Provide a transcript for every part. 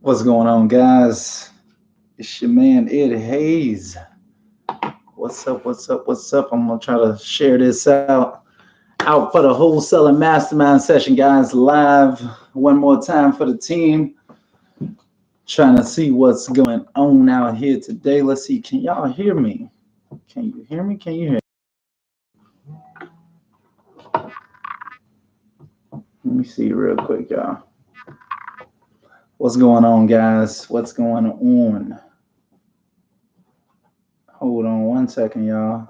What's going on, guys? It's your man Ed Hayes. What's up? What's up? What's up? I'm gonna try to share this out for the wholesaling mastermind session, guys. Live one more time for the team. Trying to see what's going on out here today. Let's see. Can y'all hear me? Can you hear me? Can you hear me? Let me see real quick, y'all. What's going on, guys? What's going on? Hold on one second, y'all.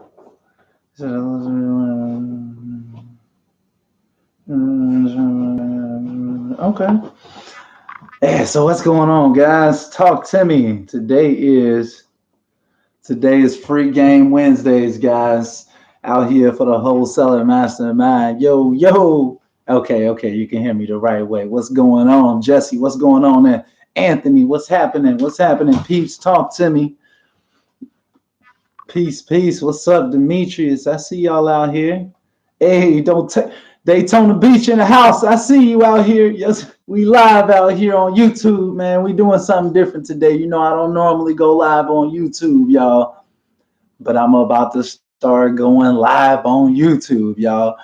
Okay. Yeah, so what's going on, guys? Talk to me. Today is Free Game Wednesdays, guys. Out here for the Wholesaling Mastermind. Yo, yo. Okay, you can hear me the right way. What's going on, Jesse? What's going on there? Anthony, what's happening? What's happening? Peeps, talk to me. Peace. What's up, Demetrius? I see y'all out here. Hey, Daytona Beach in the house. I see you out here. Yes, we live out here on YouTube, man. We doing something different today. You know, I don't normally go live on YouTube, y'all, but I'm about to start going live on YouTube, y'all.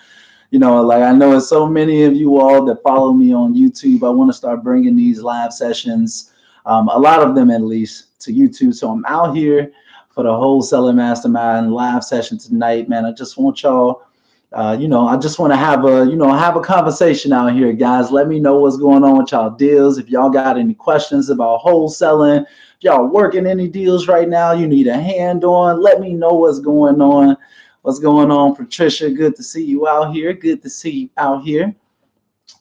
You know, like I know it's so many of you all that follow me on YouTube. I want to start bringing these live sessions, a lot of them at least, to YouTube. So I'm out here for the Wholesaling Mastermind live session tonight, man. I just want y'all. I just want to have a conversation out here, guys. Let me know what's going on with y'all deals. If y'all got any questions about wholesaling, if y'all working any deals right now, you need a hand on. Let me know what's going on. What's going on, Patricia? Good to see you out here. Good to see you out here.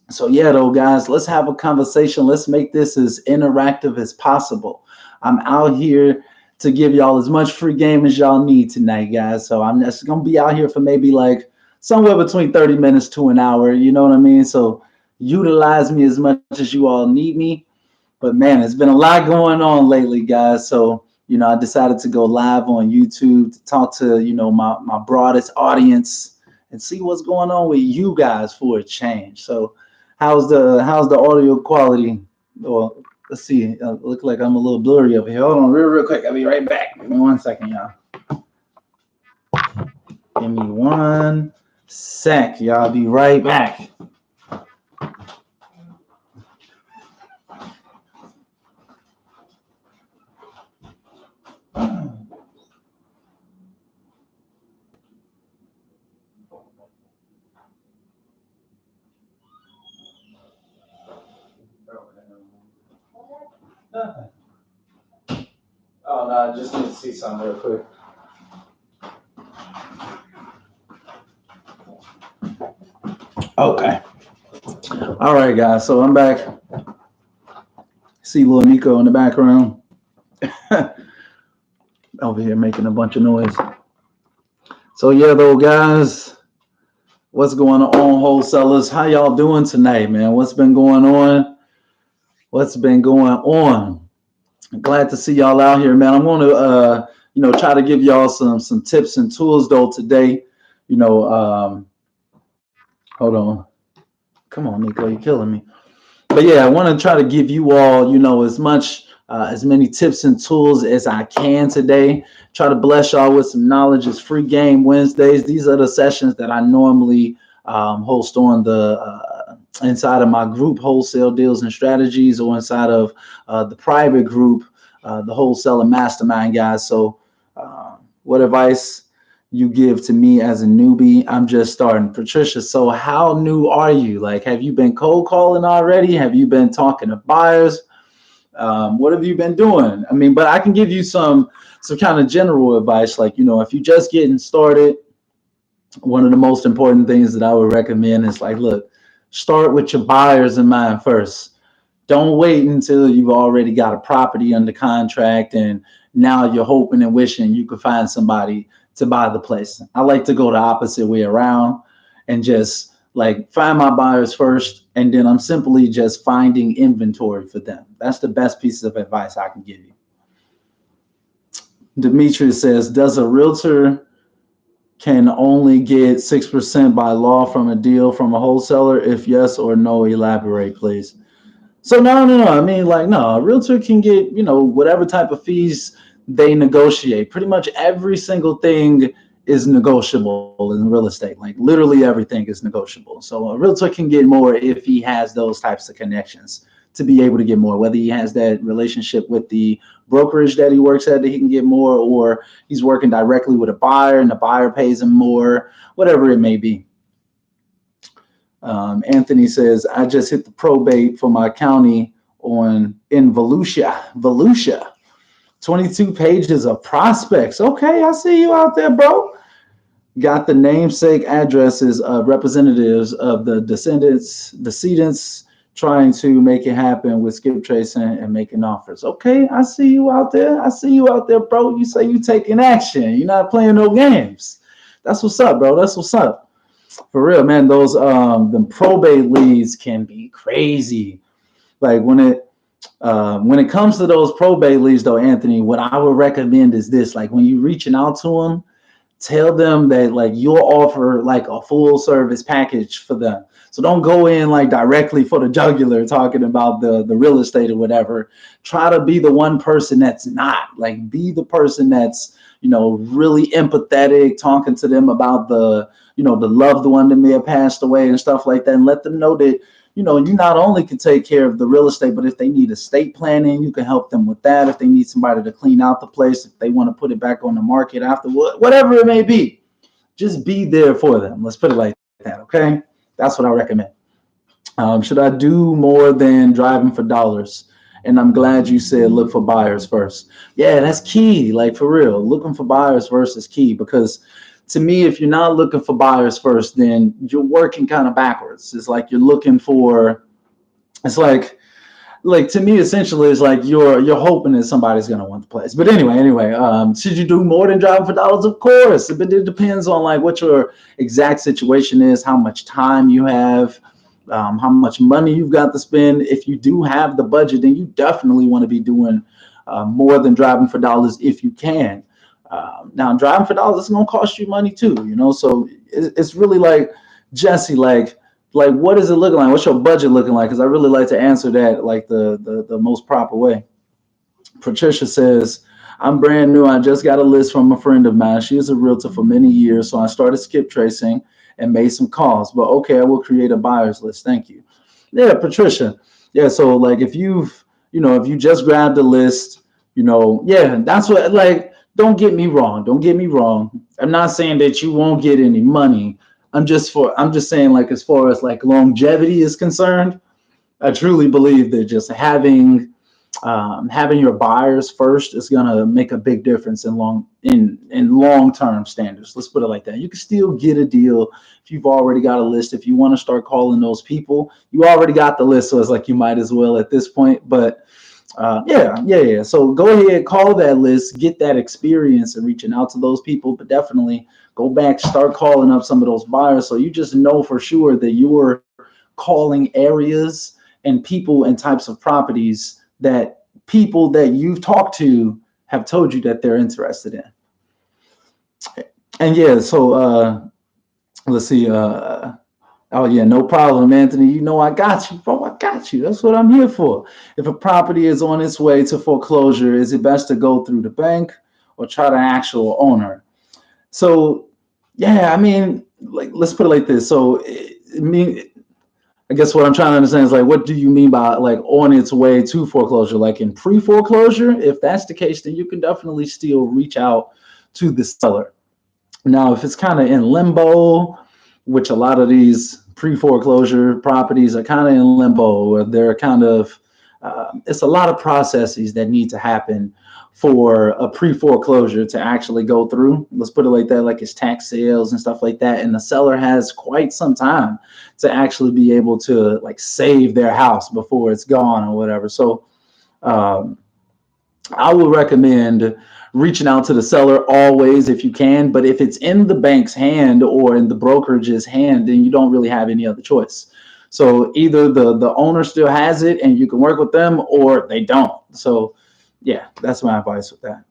So yeah, though, guys, let's have a conversation. Let's make this as interactive as possible. I'm out here to give y'all as much free game as y'all need tonight, guys. So I'm just gonna be out here for maybe like somewhere between 30 minutes to an hour. You know what I mean? So utilize me as much as you all need me. But man, it's been a lot going on lately, guys. So, I decided to go live on YouTube to talk to, my broadest audience and see what's going on with you guys for a change. So how's the audio quality? Well, let's see. Look like I'm a little blurry over here. Hold on real quick. I'll be right back. Give me 1 second, y'all. Give me 1 sec. Y'all be right back. Oh, no, I just need to see something real quick. Okay. All right, guys. So I'm back. See little Nico in the background. Over here making a bunch of noise. So yeah, though, guys, what's going on, wholesalers? How y'all doing tonight, man? What's been going on? I'm glad to see y'all out here, man. I'm going to, try to give y'all some tips and tools though today. Hold on. Come on, Nico, you're killing me. But yeah, I want to try to give you all, as many tips and tools as I can today. Try to bless y'all with some knowledge. It's Free Game Wednesdays. These are the sessions that I normally host on the inside of my group, Wholesale Deals and Strategies, or inside of the private group, the Wholesaling Mastermind, guys. So what advice you give to me as a newbie? I'm just starting. Patricia, so how new are you? Like, have you been cold calling already? Have you been talking to buyers? What have you been doing? I mean, but I can give you some kind of general advice. Like, if you're just getting started, one of the most important things that I would recommend is like, look, start with your buyers in mind first. Don't wait until you've already got a property under contract and now you're hoping and wishing you could find somebody to buy the place. I like to go the opposite way around and just like find my buyers first, and then I'm simply just finding inventory for them. That's the best piece of advice I can give you. Demetrius says, does a realtor can only get 6% by law from a deal from a wholesaler? If yes or no, elaborate, please. So no. I mean, like, no, a realtor can get, whatever type of fees they negotiate. Pretty much every single thing is negotiable in real estate. Like literally everything is negotiable. So a realtor can get more if he has those types of connections to be able to get more. Whether he has that relationship with the brokerage that he works at, that he can get more, or he's working directly with a buyer and the buyer pays him more, whatever it may be. Anthony says, I just hit the probate for my county on in Volusia. 22 pages of prospects. Okay, I see you out there, bro. Got the namesake addresses of representatives of the decedents trying to make it happen with skip tracing and making offers. Okay, I see you out there. I see you out there, bro. You say you taking action. You're not playing no games. That's what's up, bro. That's what's up. For real, man. Those the probate leads can be crazy. Like when it comes to those probate leads, though, Anthony, what I would recommend is this: like when you're reaching out to them, tell them that like you'll offer like a full service package for them. So don't go in like directly for the jugular talking about the real estate or whatever. Try to be the one person that's not. Like be the person that's, really empathetic, talking to them about the loved one that may have passed away and stuff like that, and let them know that you not only can take care of the real estate, but if they need estate planning, you can help them with that. If they need somebody to clean out the place, if they want to put it back on the market after, whatever it may be, just be there for them. Let's put it like that, okay? That's what I recommend. Should I do more than driving for dollars? And I'm glad you said look for buyers first. Yeah, that's key. Like for real, looking for buyers first is key because to me, if you're not looking for buyers first, then you're working kind of backwards. It's like you're looking for. It's like to me, essentially, it's like you're hoping that somebody's gonna want the place. But anyway, should you do more than driving for dollars? Of course, but it depends on like what your exact situation is, how much time you have, how much money you've got to spend. If you do have the budget, then you definitely want to be doing more than driving for dollars if you can. Now, driving for dollars is going to cost you money too, So it's really like Jesse, like what is it looking like? What's your budget looking like? Because I really like to answer that like the most proper way. Patricia says, I'm brand new. I just got a list from a friend of mine. She is a realtor for many years. So I started skip tracing and made some calls. But okay, I will create a buyer's list. Thank you. Yeah, Patricia. Yeah, so like if you just grabbed the list, yeah, that's what like don't get me wrong. Don't get me wrong. I'm not saying that you won't get any money. I'm just saying like as far as like longevity is concerned, I truly believe that just having your buyers first is gonna make a big difference in long term standards. Let's put it like that. You can still get a deal if you've already got a list. If you want to start calling those people, you already got the list, so it's like you might as well at this point. But yeah. So go ahead, call that list, get that experience and reaching out to those people, but definitely go back, start calling up some of those buyers so you just know for sure that you're calling areas and people and types of properties that people that you've talked to have told you that they're interested in. And yeah, so let's see. Oh yeah, no problem, Anthony. I got you, bro. I got you. That's what I'm here for. If a property is on its way to foreclosure, is it best to go through the bank or try the actual owner? So yeah, I mean, like let's put it like this. So I guess what I'm trying to understand is like, what do you mean by like on its way to foreclosure? Like in pre-foreclosure? If that's the case, then you can definitely still reach out to the seller. Now, if it's kind of in limbo, which a lot of these pre-foreclosure properties are kind of in limbo, or they're kind of, it's a lot of processes that need to happen for a pre-foreclosure to actually go through. Let's put it like that, like it's tax sales and stuff like that. And the seller has quite some time to actually be able to like save their house before it's gone or whatever. So um, I would recommend reaching out to the seller always if you can. But if it's in the bank's hand or in the brokerage's hand, then you don't really have any other choice. So either the owner still has it and you can work with them, or they don't. So yeah, that's my advice with that.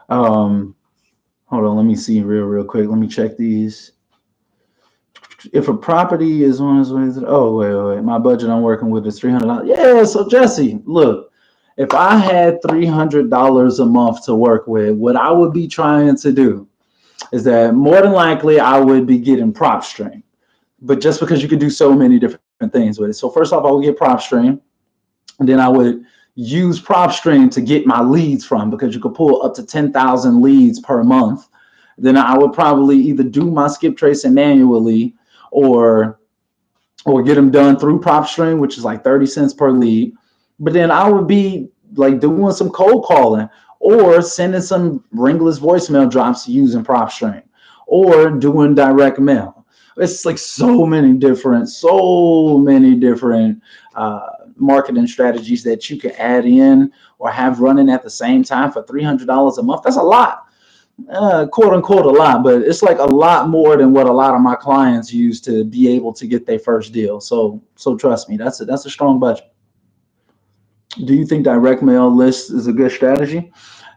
Um, Hold on, let me see real quick. Let me check these. If a property is on its way, oh wait, my budget I'm working with is $300. Yeah, so Jesse, look, if I had $300 a month to work with, what I would be trying to do is that more than likely I would be getting Propstream. But just because you can do so many different things with it. So first off, I would get Propstream, and then I would use Propstream to get my leads from, because you could pull up to 10,000 leads per month. Then I would probably either do my skip tracing manually, or get them done through Propstream, which is like 30 cents per lead. But then I would be like doing some cold calling, or sending some ringless voicemail drops using Propstream, or doing direct mail. It's like so many different marketing strategies that you can add in or have running at the same time for $300 a month. That's a lot, quote unquote, a lot, but it's like a lot more than what a lot of my clients use to be able to get their first deal. So trust me, that's a strong budget. Do you think direct mail lists is a good strategy?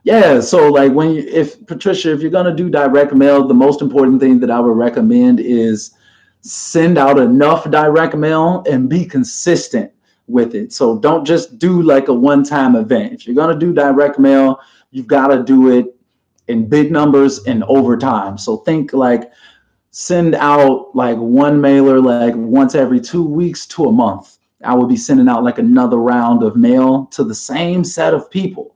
Yeah. So like if Patricia, if you're gonna do direct mail, the most important thing that I would recommend is send out enough direct mail and be consistent with it. So don't just do like a one-time event. If you're gonna do direct mail, you've got to do it in big numbers and over time. So think like send out like one mailer like once every 2 weeks to a month. I would be sending out like another round of mail to the same set of people.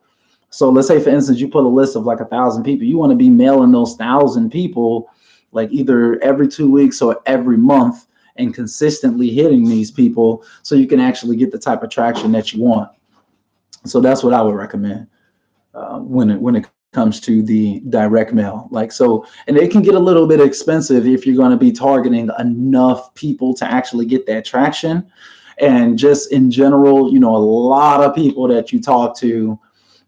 So let's say, for instance, you put a list of like 1,000 people. You want to be mailing those 1,000 people like either every 2 weeks or every month, and consistently hitting these people so you can actually get the type of traction that you want. So that's what I would recommend when it comes to the direct mail. Like, so, and it can get a little bit expensive if you're going to be targeting enough people to actually get that traction. And just in general, a lot of people that you talk to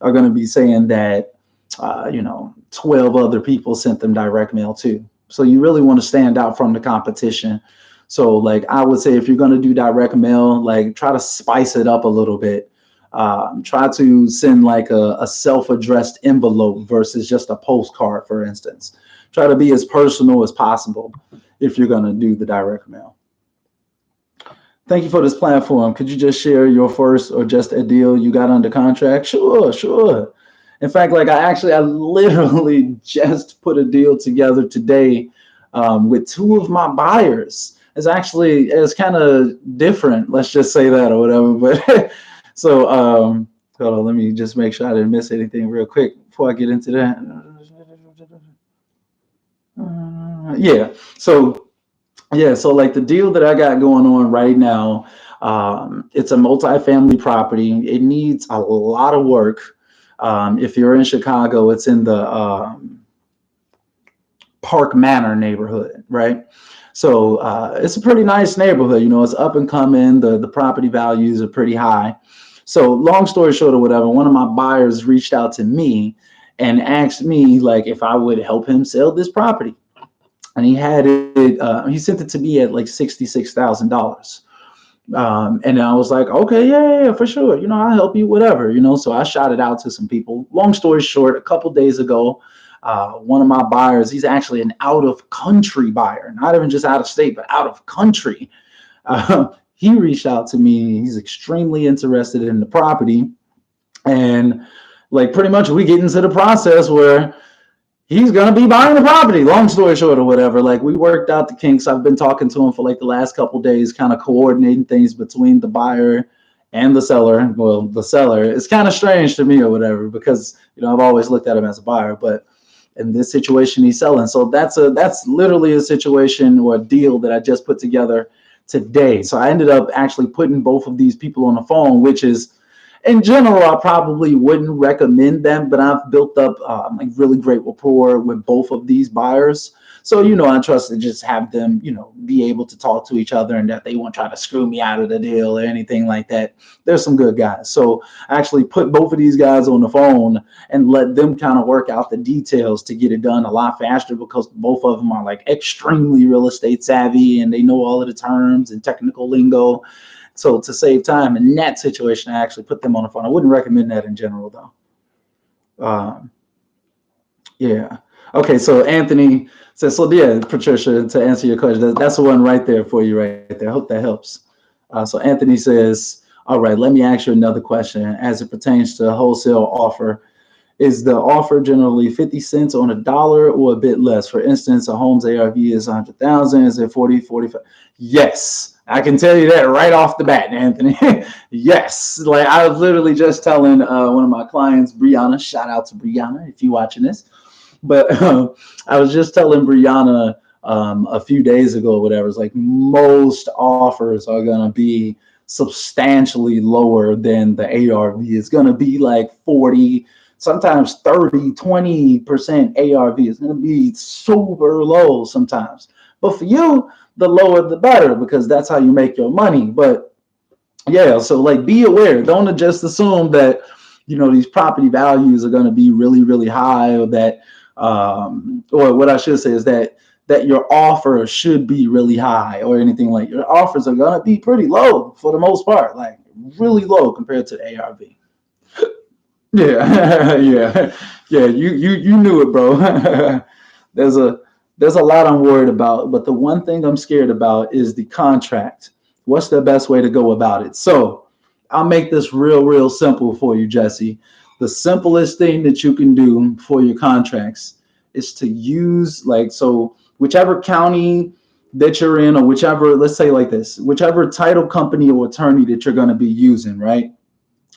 are going to be saying that 12 other people sent them direct mail too. So you really want to stand out from the competition. So like I would say, if you're going to do direct mail, like try to spice it up a little bit. Try to send like a self-addressed envelope versus just a postcard, for instance. Try to be as personal as possible if you're going to do the direct mail. Thank you for this platform. Could you just share your first or just a deal you got under contract? Sure, sure. In fact, like I literally just put a deal together today with two of my buyers. It's kind of different. Let's just say that or whatever. But so hold on, let me just make sure I didn't miss anything real quick before I get into that. Yeah. So like the deal that I got going on right now, it's a multifamily property. It needs a lot of work. If you're in Chicago, it's in the Park Manor neighborhood, right? So it's a pretty nice neighborhood. It's up and coming. The property values are pretty high. So long story short or whatever, one of my buyers reached out to me and asked me like if I would help him sell this property. And he sent it to me at like $66,000. And I was like, okay, yeah, for sure. I'll help you, whatever, so I shot it out to some people. Long story short, a couple days ago, one of my buyers, he's actually an out of country buyer, not even just out of state, but out of country. He reached out to me. He's extremely interested in the property. And like pretty much we get into the process where he's going to be buying the property, long story short or whatever. Like we worked out the kinks. I've been talking to him for like the last couple of days, kind of coordinating things between the buyer and the seller. Well, the seller, it's kind of strange to me or whatever, because, I've always looked at him as a buyer, but in this situation he's selling. So that's literally a situation or a deal that I just put together today. So I ended up actually putting both of these people on the phone, which is, in general, I probably wouldn't recommend them, but I've built up like really great rapport with both of these buyers. So, I trust to just have them, be able to talk to each other, and that they won't try to screw me out of the deal or anything like that. There's some good guys. So I actually put both of these guys on the phone and let them kind of work out the details to get it done a lot faster, because both of them are like extremely real estate savvy and they know all of the terms and technical lingo. So to save time in that situation, I actually put them on the phone. I wouldn't recommend that in general, though. Yeah. Okay, so Anthony says, so yeah, Patricia, to answer your question, that's the one right there for you right there. I hope that helps. So Anthony says, all right, let me ask you another question as it pertains to wholesale offer. Is the offer generally 50 cents on a dollar or a bit less? For instance, a home's ARV is 100,000. Is it 40, 45? Yes, I can tell you that right off the bat, Anthony. Yes. Like I was literally just telling one of my clients, Brianna, shout out to Brianna if you're watching this. But I was just telling Brianna a few days ago, whatever. It's like most offers are gonna be substantially lower than the ARV. It's gonna be like 40, sometimes 30, 20% ARV. It's gonna be super low sometimes. But for you, the lower the better because that's how you make your money. But yeah, so like be aware. Don't just assume that these property values are going to be really really high, or that or what I should say is that your offer should be really high or anything. Like your offers are going to be pretty low for the most part, like really low compared to the ARV. Yeah, yeah, yeah. You knew it, bro. there's a there's a lot I'm worried about, but the one thing I'm scared about is the contract. What's the best way to go about it? So I'll make this real simple for you, Jesse. The simplest thing that you can do for your contracts is to use whichever county that you're in, or whichever, let's say like this, whichever title company or attorney that you're going to be using, right?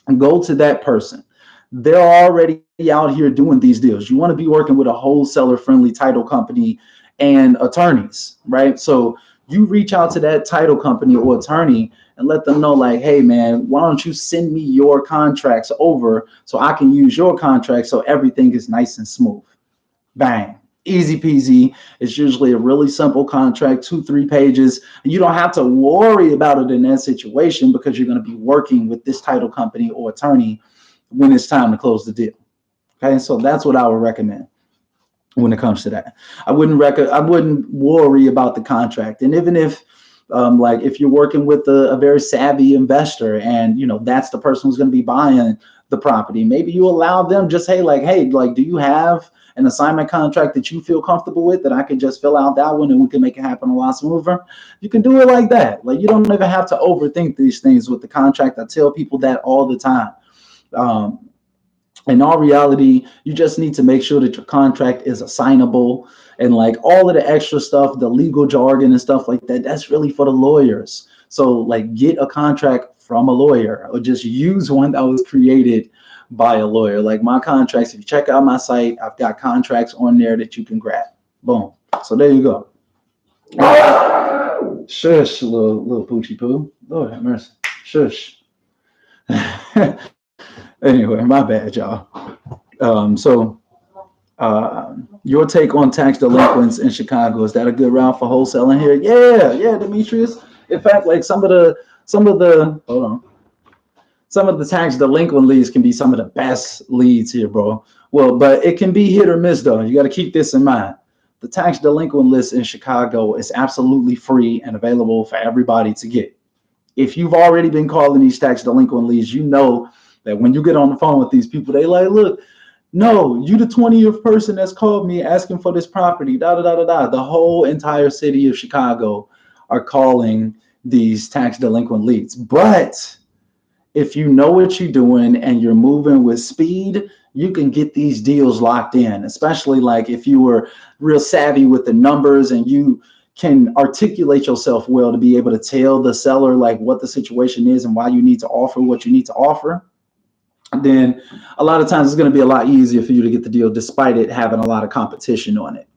And go to that person. They're already out here doing these deals. You want to be working with a wholesaler friendly title company and attorneys, right? So you reach out to that title company or attorney and let them know, like, hey, man, why don't you send me your contracts over so I can use your contract so everything is nice and smooth? Bang. Easy peasy. It's usually a really simple contract, 2, 3 pages. And you don't have to worry about it in that situation because you're going to be working with this title company or attorney when it's time to close the deal. Okay, so that's what I would recommend when it comes to that. I wouldn't worry about the contract. And even if like if you're working with a very savvy investor and that's the person who's going to be buying the property, maybe you allow them just, hey, like, do you have an assignment contract that you feel comfortable with that I can just fill out that one and we can make it happen a lot smoother? You can do it like that. Like you don't even have to overthink these things with the contract. I tell people that all the time. Um, in all reality, you just need to make sure that your contract is assignable, and like all of the extra stuff, the legal jargon and stuff like that, that's really for the lawyers. So like get a contract from a lawyer or just use one that was created by a lawyer. Like my contracts, if you check out my site, I've got contracts on there that you can grab. Boom. So there you go. Shush, little poochie poo. Lord have mercy. Shush. Anyway, my bad, y'all. So your take on tax delinquents in Chicago, is that a good route for wholesaling here? Yeah, Demetrius. In fact, like some of the hold on, some of the tax delinquent leads can be some of the best leads here, bro. Well, but it can be hit or miss though. You got to keep this in mind. The tax delinquent list in Chicago is absolutely free and available for everybody to get. If you've already been calling these tax delinquent leads, you know that when you get on the phone with these people, they like, look, no, you the 20th person that's called me asking for this property, da da da da da. The whole entire city of Chicago are calling these tax delinquent leads. But if you know what you're doing and you're moving with speed, you can get these deals locked in, especially like if you were real savvy with the numbers and you can articulate yourself well to be able to tell the seller like what the situation is and why you need to offer what you need to offer. Then a lot of times it's going to be a lot easier for you to get the deal despite it having a lot of competition on it.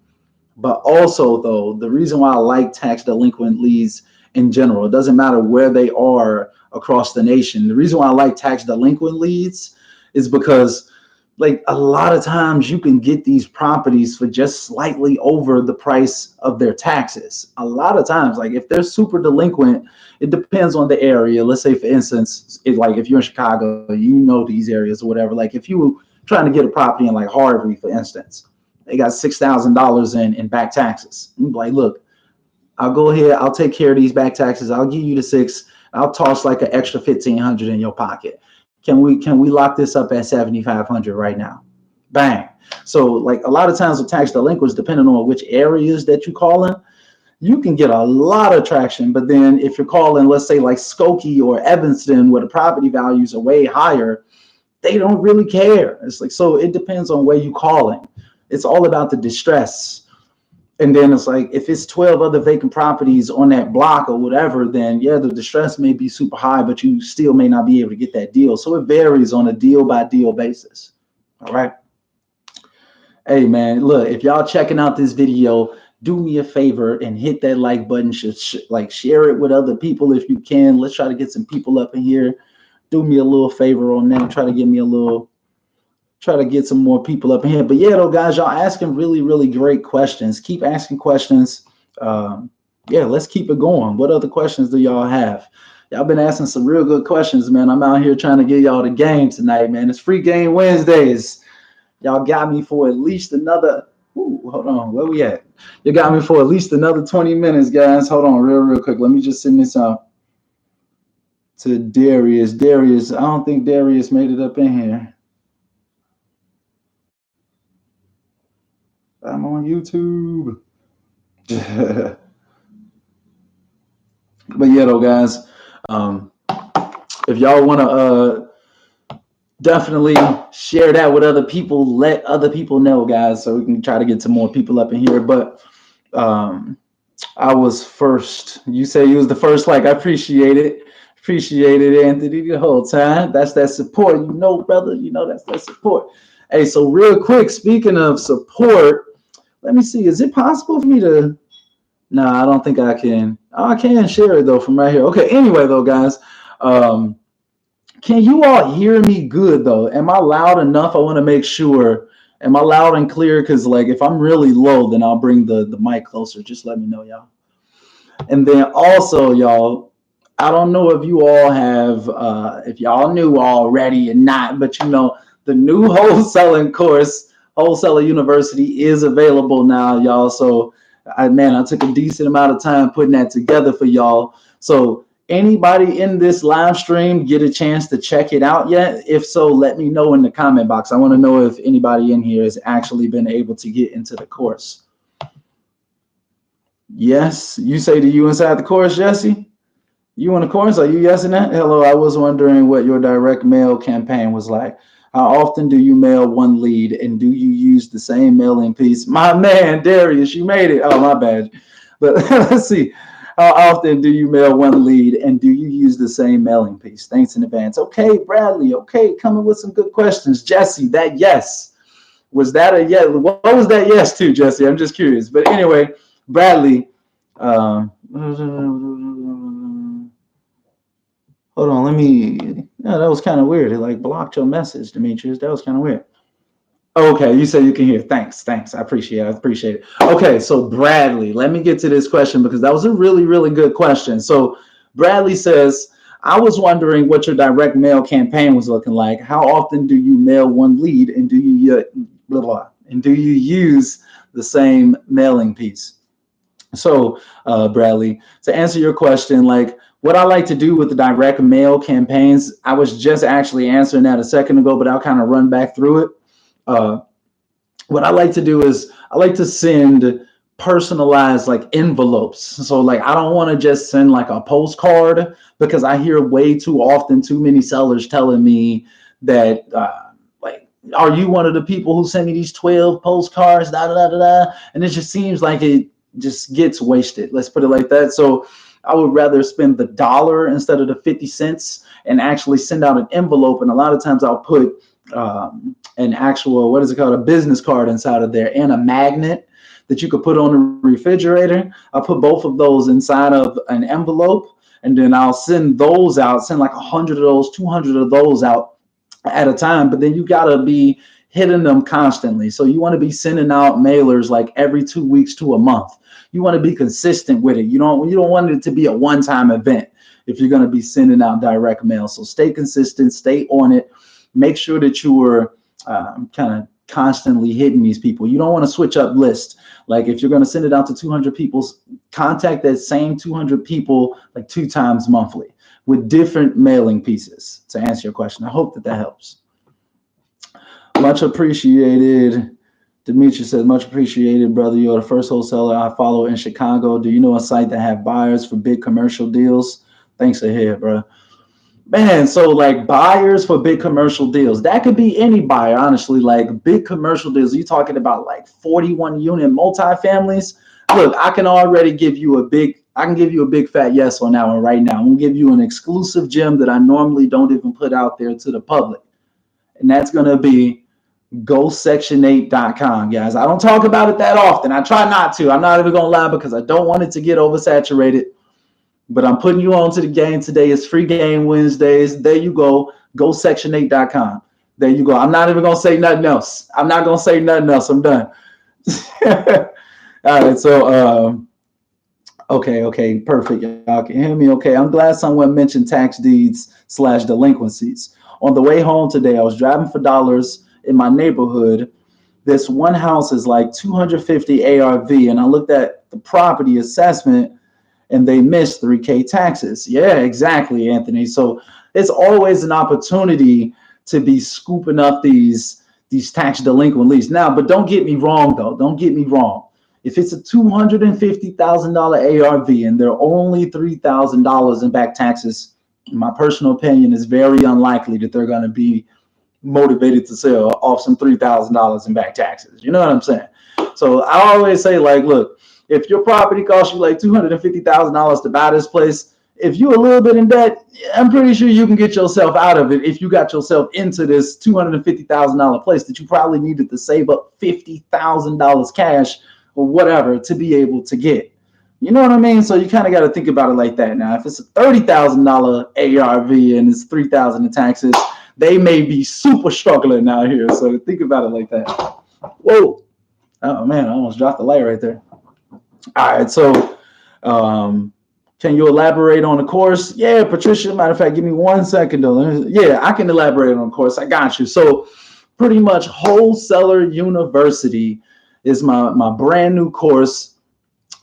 But also, though, the reason why I like tax delinquent leads in general, it doesn't matter where they are across the nation. The reason why I like tax delinquent leads is because, like, a lot of times you can get these properties for just slightly over the price of their taxes. A lot of times, like, if they're super delinquent, it depends on the area. Let's say, for instance, like if you're in Chicago, you know these areas or whatever. Like, if you were trying to get a property in like Harvey, for instance, they got $6,000 in back taxes. I'm like, look, I'll go ahead, I'll take care of these back taxes. I'll give you the six. I'll toss like an extra 1,500 in your pocket. Can we lock this up at 7,500 right now? bang. So like a lot of times with tax delinquents, depending on which areas that you call in, you can get a lot of traction. But then if you're calling, let's say like Skokie or Evanston, where the property values are way higher, they don't really care. It's like, so it depends on where you calling. It's all about the distress. And then it's like, if it's 12 other vacant properties on that block or whatever, then yeah, the distress may be super high, but you still may not be able to get that deal. So it varies on a deal by deal basis. All right. Hey man, look, if y'all checking out this video, do me a favor and hit that like button. Like share it with other people if you can. Let's try to get some people up in here. Do me a little favor on that. Try to get some more people up in here. But yeah, though, guys, y'all asking really, really great questions. Keep asking questions. Yeah, let's keep it going. What other questions do y'all have? Y'all been asking some real good questions, man. I'm out here trying to get y'all the game tonight, man. It's Free Game Wednesdays. Y'all got me for at least another. Ooh, hold on, where we at? You got me for at least another 20 minutes, guys. Hold on, real quick. Let me just send this out to Darius. Darius, I don't think Darius made it up in here. I'm on YouTube. But yeah, though, guys, if y'all want to definitely share that with other people, let other people know, guys, so we can try to get some more people up in here. But I was first. You say you was the first. Like, I appreciate it. Appreciate it, Anthony, the whole time. That's that support. You know, brother, you know that's that support. Hey, so real quick, speaking of support, let me see. Is it possible for me to? No, I don't think I can. Oh, I can share it though from right here. Okay. Anyway, though, guys, can you all hear me good though? Am I loud enough? I want to make sure. Am I loud and clear? Because like if I'm really low, then I'll bring the mic closer. Just let me know, y'all. And then also, y'all, I don't know if you all have, if y'all knew already or not, but you know, the new wholesaling course, Wholesaler University, is available now, y'all. So, I took a decent amount of time putting that together for y'all. So, anybody in this live stream get a chance to check it out yet? If so, let me know in the comment box. I want to know if anybody in here has actually been able to get into the course. Yes, you say to you inside the course, Jesse? You on the course? Are you yesing that? Hello, I was wondering what your direct mail campaign was like. How often do you mail one lead, and do you use the same mailing piece? My man, Darius, you made it. Oh, my bad. But let's see. How often do you mail one lead, and do you use the same mailing piece? Thanks in advance. Okay, Bradley. Okay, coming with some good questions. Jesse, that yes. Was that a yes? What was that yes to, Jesse? I'm just curious. But anyway, Bradley. Hold on, let me. Yeah, that was kind of weird. It like blocked your message, Demetrius. That was kind of weird. Okay, you said you can hear. Thanks. I appreciate it. Okay, so Bradley, let me get to this question because that was a really, really good question. So Bradley says, I was wondering what your direct mail campaign was looking like. How often do you mail one lead, and do you use the same mailing piece? So, Bradley, to answer your question, like what I like to do with the direct mail campaigns, I was just actually answering that a second ago, but I'll kind of run back through it. What I like to do is I like to send personalized like envelopes. So like I don't want to just send like a postcard because I hear way too often too many sellers telling me that like, are you one of the people who send me these 12 postcards, da da da da da? And it just seems like it just gets wasted. Let's put it like that. So I would rather spend the dollar instead of the 50 cents and actually send out an envelope. And a lot of times I'll put an actual, what is it called? A business card inside of there and a magnet that you could put on the refrigerator. I'll put both of those inside of an envelope, and then I'll send those out, send like 100 of those, 200 of those out at a time. But then you got to be hitting them constantly. So you want to be sending out mailers like every 2 weeks to a month. You want to be consistent with it. You don't want it to be a one-time event if you're going to be sending out direct mail. So stay consistent, stay on it. Make sure that you are kind of constantly hitting these people. You don't want to switch up lists. Like if you're going to send it out to 200 people, contact that same 200 people like 2 times monthly with different mailing pieces, to answer your question. I hope that helps. Much appreciated. Dimitri says, much appreciated, brother. You're the first wholesaler I follow in Chicago. Do you know a site that have buyers for big commercial deals? Thanks ahead, bro. Man, so like buyers for big commercial deals, that could be any buyer, honestly. Like big commercial deals, you talking about like 41 unit multifamilies. Look, I can give you a big fat yes on that one right now. I'm gonna give you an exclusive gem that I normally don't even put out there to the public. And that's gonna be GoSection8.com, guys. I don't talk about it that often. I try not to. I'm not even gonna lie because I don't want it to get oversaturated. But I'm putting you on to the game today. It's free game Wednesdays. There you go. GoSection8.com. There you go. I'm not even gonna say nothing else. I'm not gonna say nothing else. I'm done. All right. So okay, perfect. Y'all can hear me. Okay. I'm glad someone mentioned tax deeds / delinquencies. On the way home today, I was driving for dollars in my neighborhood. This one house is like 250 ARV, and I looked at the property assessment and they missed 3K taxes. Yeah, exactly, Anthony. So it's always an opportunity to be scooping up these tax delinquent leads. Now, but don't get me wrong though. Don't get me wrong. If it's a $250,000 ARV and they're only $3,000 in back taxes, in my personal opinion, is very unlikely that they're going to be motivated to sell off some $3,000 in back taxes. You know what I'm saying? So I always say, like, look, if your property costs you like $250,000 to buy this place, if you're a little bit in debt, I'm pretty sure you can get yourself out of it if you got yourself into this $250,000 place that you probably needed to save up $50,000 cash or whatever to be able to get. You know what I mean? So you kind of got to think about it like that. Now, if it's a $30,000 ARV and it's $3,000 in taxes, they may be super struggling out here. So think about it like that. Whoa. Oh, man, I almost dropped the light right there. All right, so can you elaborate on the course? Yeah, Patricia, matter of fact, give me 1 second though. Yeah, I can elaborate on the course. I got you. So pretty much Wholesaler University is my brand new course.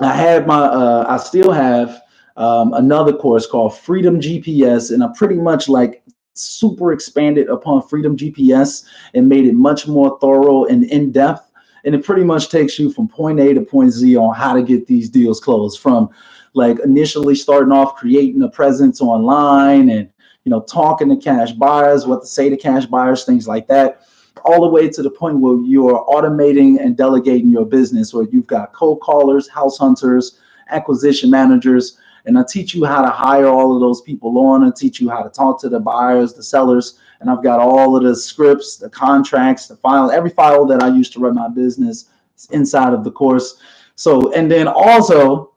I still have another course called Freedom GPS, and I pretty much like super expanded upon Freedom GPS and made it much more thorough and in-depth. And it pretty much takes you from point A to point Z on how to get these deals closed, from like initially starting off creating a presence online and, you know, talking to cash buyers, what to say to cash buyers, things like that, all the way to the point where you're automating and delegating your business, where you've got cold callers, house hunters, acquisition managers. And I teach you how to hire all of those people on. I teach you how to talk to the buyers, the sellers. And I've got all of the scripts, the contracts, the file, every file that I use to run my business is inside of the course. So, and then also,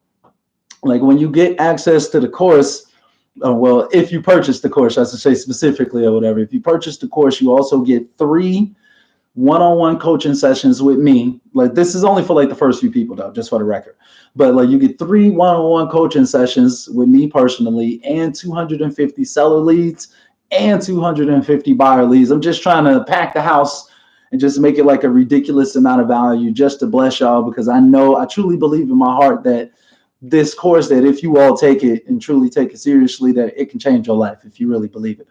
like when you get access to the course, well, if you purchase the course, I should say specifically or whatever, if you purchase the course, you also get 3 one-on-one coaching sessions with me. Like this is only for like the first few people though, just for the record. But like you get 3 one-on-one coaching sessions with me personally and 250 seller leads and 250 buyer leads. I'm just trying to pack the house and just make it like a ridiculous amount of value just to bless y'all, because I truly believe in my heart that this course, that if you all take it and truly take it seriously, that it can change your life if you really believe it.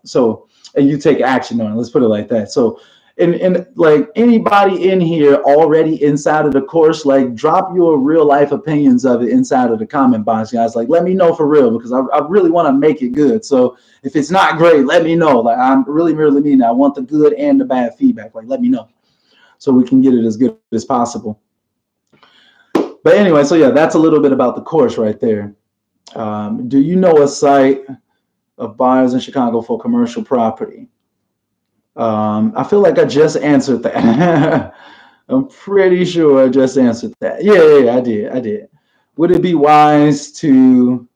So, and you take action on it, let's put it like that. So, and like anybody in here already inside of the course, like drop your real life opinions of it inside of the comment box, guys. Like, let me know for real, because I really want to make it good. So if it's not great, let me know. Like, I'm really mean that. I want the good and the bad feedback. Like, let me know so we can get it as good as possible. But anyway, so yeah, that's a little bit about the course right there. Do you know a site of buyers in Chicago for commercial property? I feel like I just answered that. I'm pretty sure I just answered that. Yeah, I did. Would it be wise to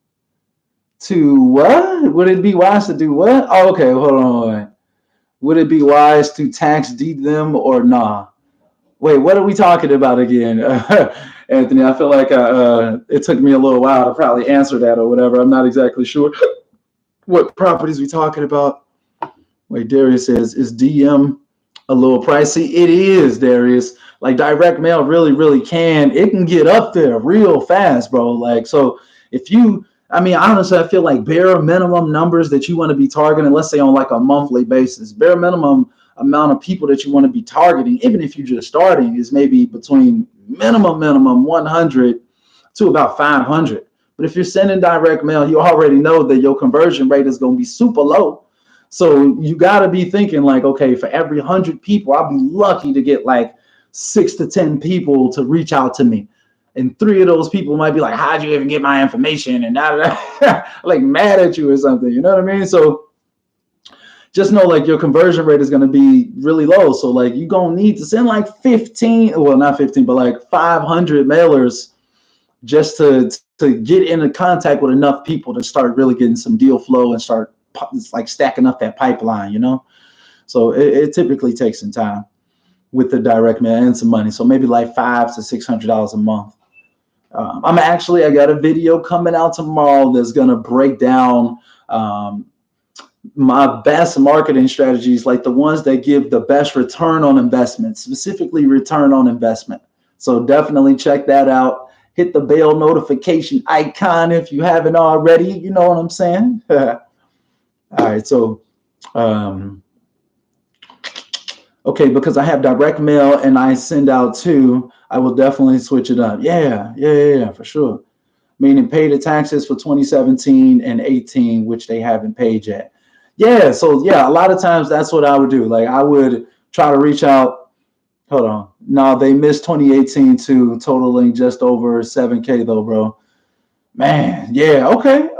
what? Would it be wise to do what? Oh, okay, hold on. Would it be wise to tax deed them or nah? Wait, what are we talking about again? Anthony, I feel like it took me a little while to probably answer that or whatever. I'm not exactly sure what properties we talking about. Wait, Darius says, is DM a little pricey? It is, Darius. Like direct mail really can. It can get up there real fast, bro. Like, so if you, I mean, honestly, I feel like bare minimum numbers that you want to be targeting, let's say on like a monthly basis, bare minimum, amount of people that you want to be targeting, even if you're just starting, is maybe between minimum 100 to about 500. But if you're sending direct mail, you already know that your conversion rate is going to be super low. So you got to be thinking like, okay, for every 100 people, I'll be lucky to get like 6 to 10 people to reach out to me. And 3 of those people might be like, how'd you even get my information? And like mad at you or something. You know what I mean? So just know like your conversion rate is going to be really low. So like you're going to need to send like 15, well, not 15, but like 500 mailers just to get into contact with enough people to start really getting some deal flow and start like stacking up that pipeline, you know? So it typically takes some time with the direct mail and some money. So maybe like $500 to $600 a month. I got a video coming out tomorrow that's going to break down my best marketing strategies, like the ones that give the best return on investment, specifically return on investment. So definitely check that out. Hit the bell notification icon if you haven't already. You know what I'm saying? All right. So, okay, because I have direct mail and I send out too, I will definitely switch it up. Yeah, for sure. Meaning pay the taxes for 2017 and 18, which they haven't paid yet. Yeah, so yeah, a lot of times that's what I would do. Like I would try to reach out. Hold on. No, they missed 2018 too, totaling just over 7K though, bro. Man, yeah, okay.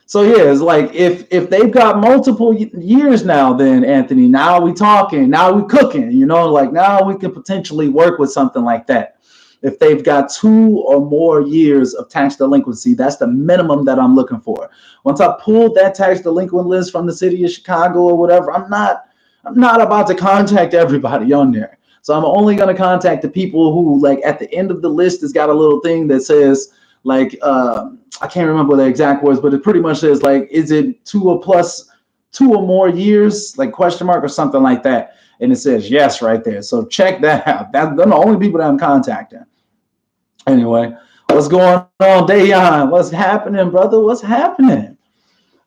So yeah, it's like if they've got multiple years now, then Anthony, now we talking, now we cooking, you know, like now we can potentially work with something like that. If they've got 2 or more years of tax delinquency, that's the minimum that I'm looking for. Once I pulled that tax delinquent list from the city of Chicago or whatever, I'm not about to contact everybody on there. So I'm only going to contact the people who, like, at the end of the list has got a little thing that says, like, I can't remember the exact words, but it pretty much says, like, is it 2 or more years, like question mark or something like that. And it says yes right there. So check that out. They're the only people that I'm contacting. Anyway, what's going on, Dayon? What's happening, brother? What's happening?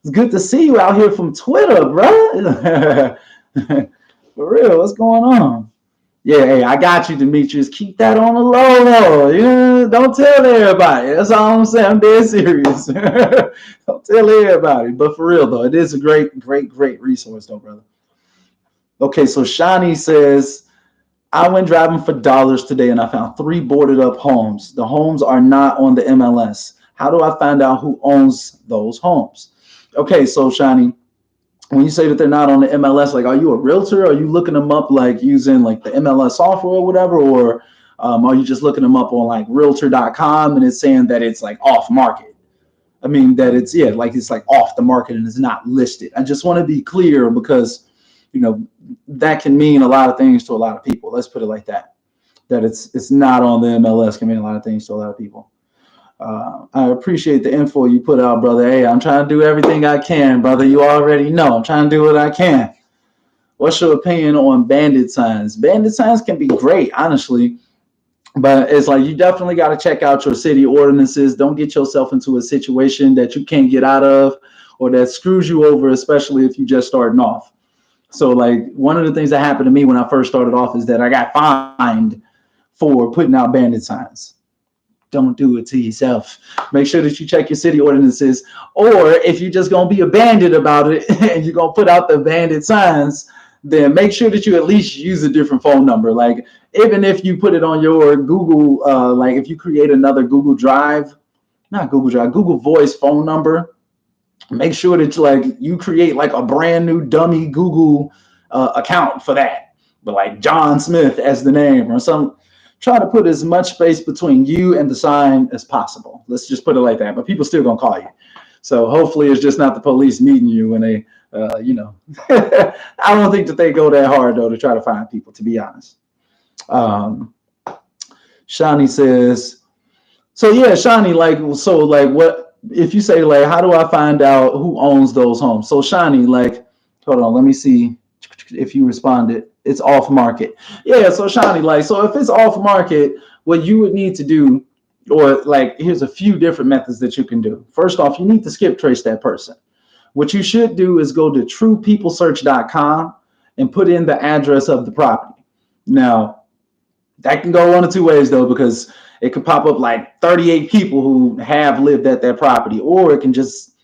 It's good to see you out here from Twitter, bro. For real, what's going on? Yeah, hey, I got you, Demetrius. Keep that on the low. Yeah, don't tell everybody. That's all I'm saying. I'm dead serious. Don't tell everybody. But for real, though, it is a great resource, though, brother. Okay, so Shani says, I went driving for dollars today and I found 3 boarded up homes. The homes are not on the MLS. How do I find out who owns those homes? Okay, so Shani, when you say that they're not on the MLS, like, are you a realtor? Are you looking them up like using like the MLS software or whatever? Or are you just looking them up on like realtor.com and it's saying that it's like off market? I mean, that it's, yeah, like it's like off the market and it's not listed. I just want to be clear because, you know, that can mean a lot of things to a lot of people. Let's put it like that. That it's not on the MLS can mean a lot of things to a lot of people. I appreciate the info you put out, brother. Hey, I'm trying to do everything I can, brother. You already know. I'm trying to do what I can. What's your opinion on bandit signs? Bandit signs can be great, honestly. But it's like you definitely got to check out your city ordinances. Don't get yourself into a situation that you can't get out of or that screws you over, especially if you just starting off. So like one of the things that happened to me when I first started off is that I got fined for putting out bandit signs. Don't do it to yourself. Make sure that you check your city ordinances. Or if you're just going to be a bandit about it and you're going to put out the bandit signs, then make sure that you at least use a different phone number. Like even if you put it on your Google, like if you create another Google Drive, not Google Drive, Google Voice phone number, make sure that you create like a brand new dummy Google account for that. But like John Smith as the name or some. Try to put as much space between you and the sign as possible. Let's just put it like that. But people still gonna call you. So hopefully it's just not the police meeting you when they, you know. I don't think that they go that hard though to try to find people. To be honest. Shani says, so yeah, Shani, what if you say like, how do I find out who owns those homes? So Shani, like, hold on, let me see if you responded. It's off market. Yeah, so Shani, like, so if it's off market, what you would need to do, or like, here's a few different methods that you can do. First off, you need to skip trace that person. What you should do is go to truepeoplesearch.com and put in the address of the property. Now, that can go one of two ways though, because it could pop up like 38 people who have lived at that property, or it can just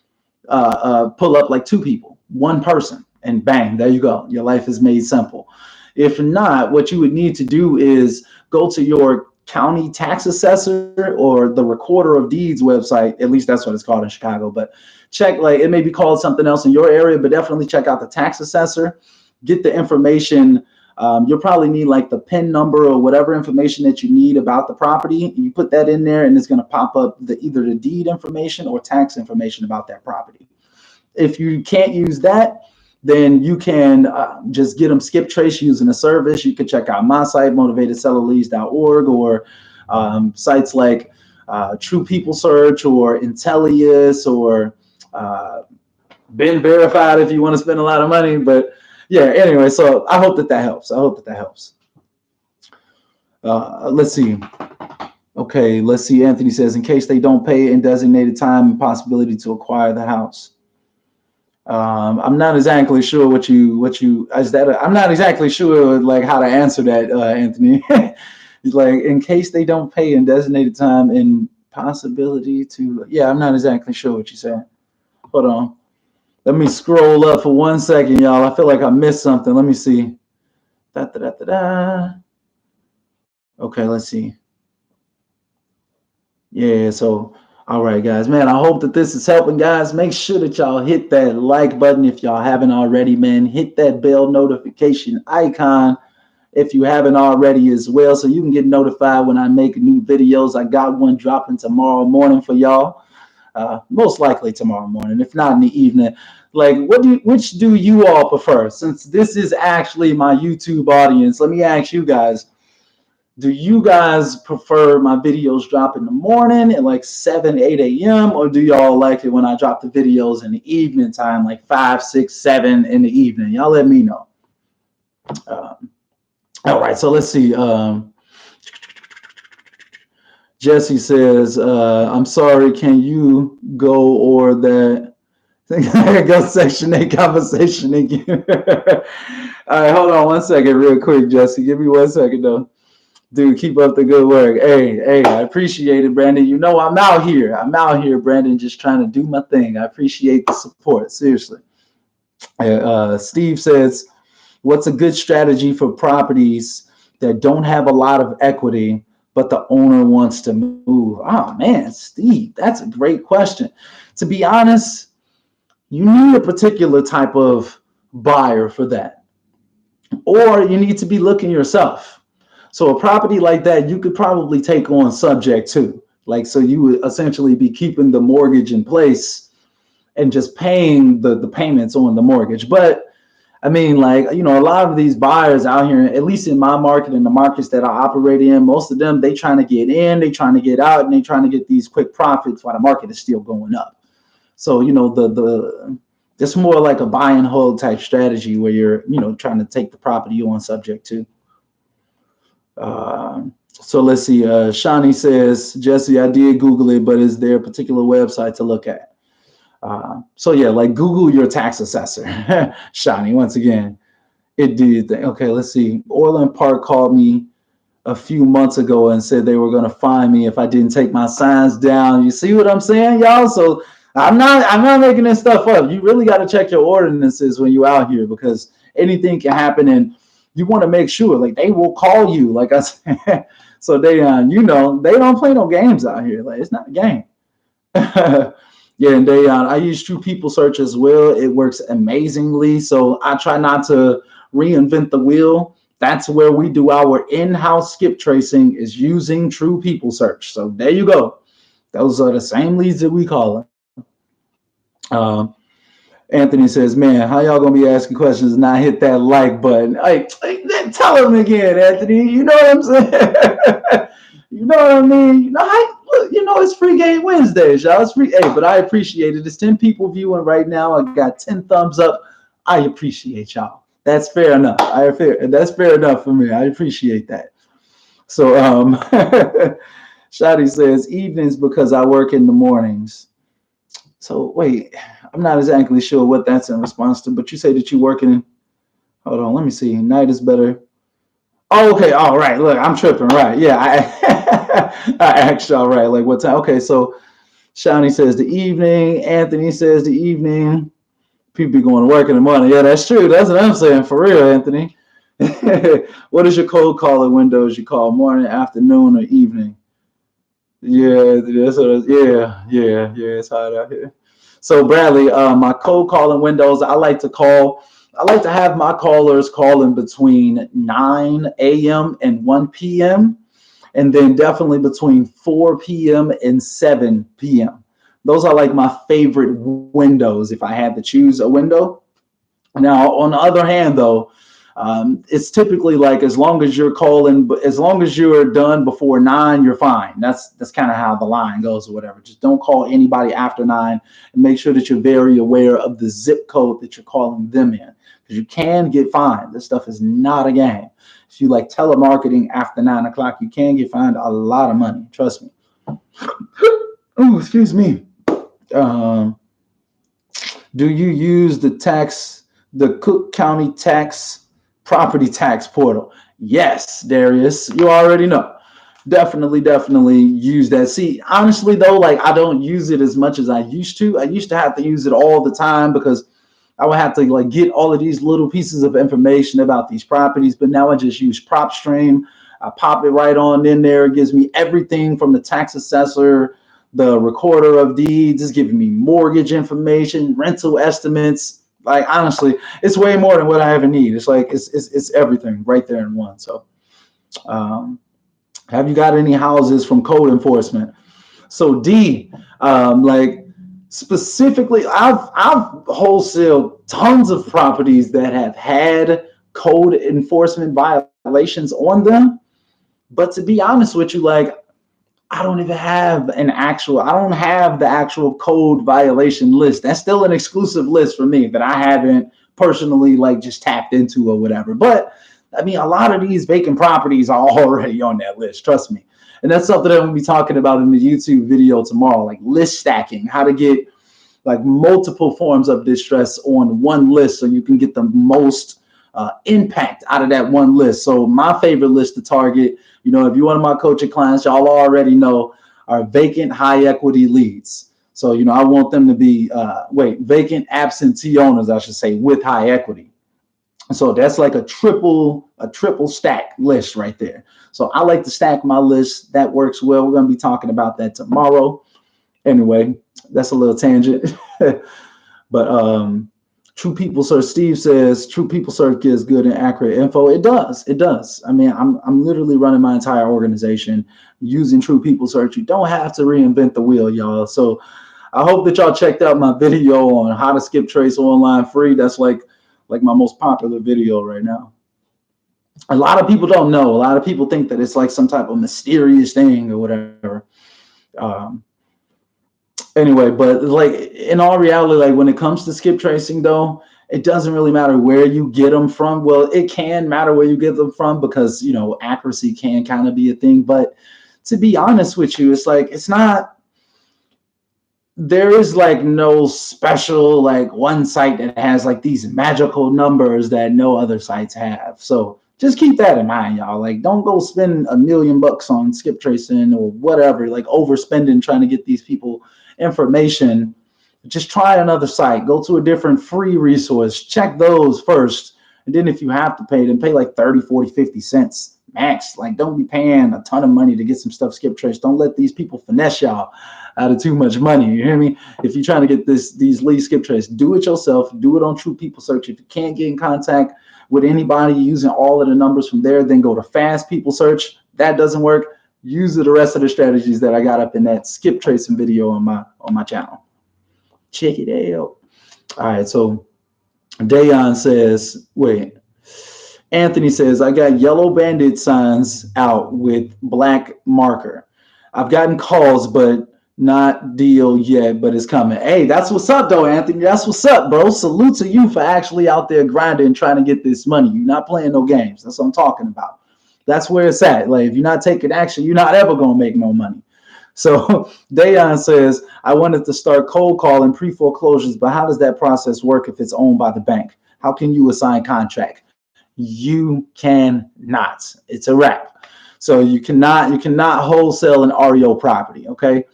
pull up like 2 people, 1 person, and bang, there you go. Your life is made simple. If not, what you would need to do is go to your county tax assessor or the recorder of deeds website. At least that's what it's called in Chicago, but check, like, it may be called something else in your area, but definitely check out the tax assessor, get the information. You'll probably need like the PIN number or whatever information that you need about the property. You put that in there and it's going to pop up either the deed information or tax information about that property. If you can't use that, then you can just get them skip trace using a service. You can check out my site, motivatedsellerleads.org, or sites like True People Search or Intellius or Been Verified if you want to spend a lot of money. But yeah, anyway, so I hope that helps. I hope that helps. Let's see. Okay, let's see. Anthony says, in case they don't pay in designated time and possibility to acquire the house. I'm not exactly sure what you is that. I'm not exactly sure like how to answer that, Anthony. It's like, in case they don't pay in designated time and possibility to. Yeah, I'm not exactly sure what you said. Hold on. Let me scroll up for 1 second, y'all. I feel like I missed something. Let me see. Okay, let's see. Yeah, so all right, guys, man, I hope that this is helping, guys. Make sure that y'all hit that like button if y'all haven't already, man. Hit that bell notification icon if you haven't already as well, so you can get notified when I make new videos. I got one dropping tomorrow morning for y'all. Most likely tomorrow morning, if not in the evening. Like, which do you all prefer? Since this is actually my YouTube audience, let me ask you guys. Do you guys prefer my videos drop in the morning at like 7, 8 a.m. or do y'all like it when I drop the videos in the evening time, like 5, 6, 7 in the evening? Y'all let me know. All right, so let's see. Jesse says, I'm sorry, can you go or that? I go Section 8 conversation again. All right, hold on 1 second real quick, Jesse. Give me 1 second, though. Dude, keep up the good work. Hey, I appreciate it, Brandon. You know I'm out here, Brandon, just trying to do my thing. I appreciate the support, seriously. Steve says, what's a good strategy for properties that don't have a lot of equity, but the owner wants to move? Oh, man, Steve, that's a great question. To be honest, you need a particular type of buyer for that, or you need to be looking yourself. So a property like that, you could probably take on subject to. Like, so you would essentially be keeping the mortgage in place and just paying the payments on the mortgage. But I mean, like, you know, a lot of these buyers out here, at least in my market and the markets that I operate in, most of them, they trying to get in, they trying to get out, and they trying to get these quick profits while the market is still going up. So, you know, it's more like a buy and hold type strategy where you're, you know, trying to take the property on subject to. So let's see. Shawnee says, Jesse, I did Google it, but is there a particular website to look at? So yeah, like Google your tax assessor. Shawnee, once again, it did. Okay, let's see. Orland Park called me a few months ago and said they were going to fine me if I didn't take my signs down. You see what I'm saying, y'all? So I'm not making this stuff up. You really got to check your ordinances when you're out here, because anything can happen, and you want to make sure, like, they will call you, like I said. So they, you know, they don't play no games out here. Like, it's not a game. Yeah, and I use True People Search as well. It works amazingly. So I try not to reinvent the wheel. That's where we do our in-house skip tracing, is using True People Search. So there you go. Those are the same leads that we call them. Anthony says, man, how y'all gonna be asking questions and not hit that like button? Hey, tell him again, Anthony. You know what I'm saying? You know what I mean? You know, it's Free Game Wednesdays, y'all. It's free. Hey, but I appreciate it. It's 10 people viewing right now. I got 10 thumbs up. I appreciate y'all. That's fair enough. That's fair enough for me. I appreciate that. So Shadi says, evenings because I work in the mornings. So wait, I'm not exactly sure what that's in response to, but you say that you're working in, hold on, let me see. Night is better. Oh, okay. All right. Look, I'm tripping. Right. Yeah. I asked y'all right. Like what time? Okay. So Shawnee says the evening. Anthony says the evening. People be going to work in the morning. Yeah, that's true. That's what I'm saying. For real, Anthony. What is your cold calling windows you call morning, afternoon, or evening? Yeah, yeah. It's hot out here. So Bradley, my cold calling windows, I like to have my callers calling between 9 a.m. and 1 p.m. and then definitely between 4 p.m. and 7 p.m. Those are like my favorite windows if I had to choose a window. Now, on the other hand, though, it's typically like as long as you're calling, but as long as you're done before 9, you're fine. That's kind of how the line goes or whatever. Just don't call anybody after 9, and make sure that you're very aware of the zip code that you're calling them in, because you can get fined. This stuff is not a game. If you like telemarketing after 9 o'clock, you can get fined a lot of money. Trust me. Oh, excuse me. Um, do you use the Cook County property tax portal? Yes, Darius, you already know. Definitely use that. See, honestly though, like I don't use it as much as I used to. I used to have to use it all the time because I would have to like get all of these little pieces of information about these properties, but now I just use Propstream. I pop it right on in there. It gives me everything from the tax assessor, the recorder of deeds, it's giving me mortgage information, rental estimates. Like honestly, it's way more than what I ever need. It's like it's everything right there in one. So um, have you got any houses from code enforcement? So D, like specifically, I've wholesaled tons of properties that have had code enforcement violations on them. But to be honest with you, like I don't have the actual code violation list. That's still an exclusive list for me that I haven't personally like just tapped into or whatever. But I mean, a lot of these vacant properties are already on that list. Trust me. And that's something that we'll be talking about in the YouTube video tomorrow, like list stacking, how to get like multiple forms of distress on one list so you can get the most impact out of that one list. So my favorite list to target, you know, if you're one of my coaching clients, y'all already know, are vacant high equity leads. So, you know, I want them to be, vacant absentee owners, I should say, with high equity. So that's like a triple stack list right there. So I like to stack my list. That works well. We're going to be talking about that tomorrow. Anyway, that's a little tangent. But True People Search, Steve says True People Search gives good and accurate info. It does. It does. I mean, I'm literally running my entire organization using True People Search. You don't have to reinvent the wheel, y'all. So I hope that y'all checked out my video on how to skip trace online free. That's like my most popular video right now. A lot of people don't know. A lot of people think that it's like some type of mysterious thing or whatever. Um, anyway, but like in all reality, like when it comes to skip tracing though, it doesn't really matter where you get them from. Well, it can matter where you get them from because, you know, accuracy can kind of be a thing. But to be honest with you, it's like, it's not, there is like no special, like one site that has like these magical numbers that no other sites have. So just keep that in mind, y'all. Like, don't go spend $1 million on skip tracing or whatever, like overspending trying to get these people information. Just try another site. Go to a different free resource. Check those first. And then if you have to pay, then pay like 30, 40, 50 cents max. Like, don't be paying a ton of money to get some stuff skip traced. Don't let these people finesse y'all out of too much money. You hear me? If you're trying to get these leads skip traced, do it yourself. Do it on True People Search. If you can't get in contact with anybody using all of the numbers from there, then go to Fast People Search. That doesn't work. Use the rest of the strategies that I got up in that skip tracing video on my channel. Check it out. All right, so Dayon says, Anthony says, I got yellow bandit signs out with black marker. I've gotten calls, but not deal yet, but it's coming. Hey, that's what's up, though, Anthony. That's what's up, bro. Salute to you for actually out there grinding, trying to get this money. You're not playing no games. That's what I'm talking about. That's where it's at. Like, if you're not taking action, you're not ever going to make no money. So Dayon says, I wanted to start cold calling pre-foreclosures, but how does that process work if it's owned by the bank? How can you assign contract? You cannot. It's a wrap. So you cannot wholesale an REO property. Okay.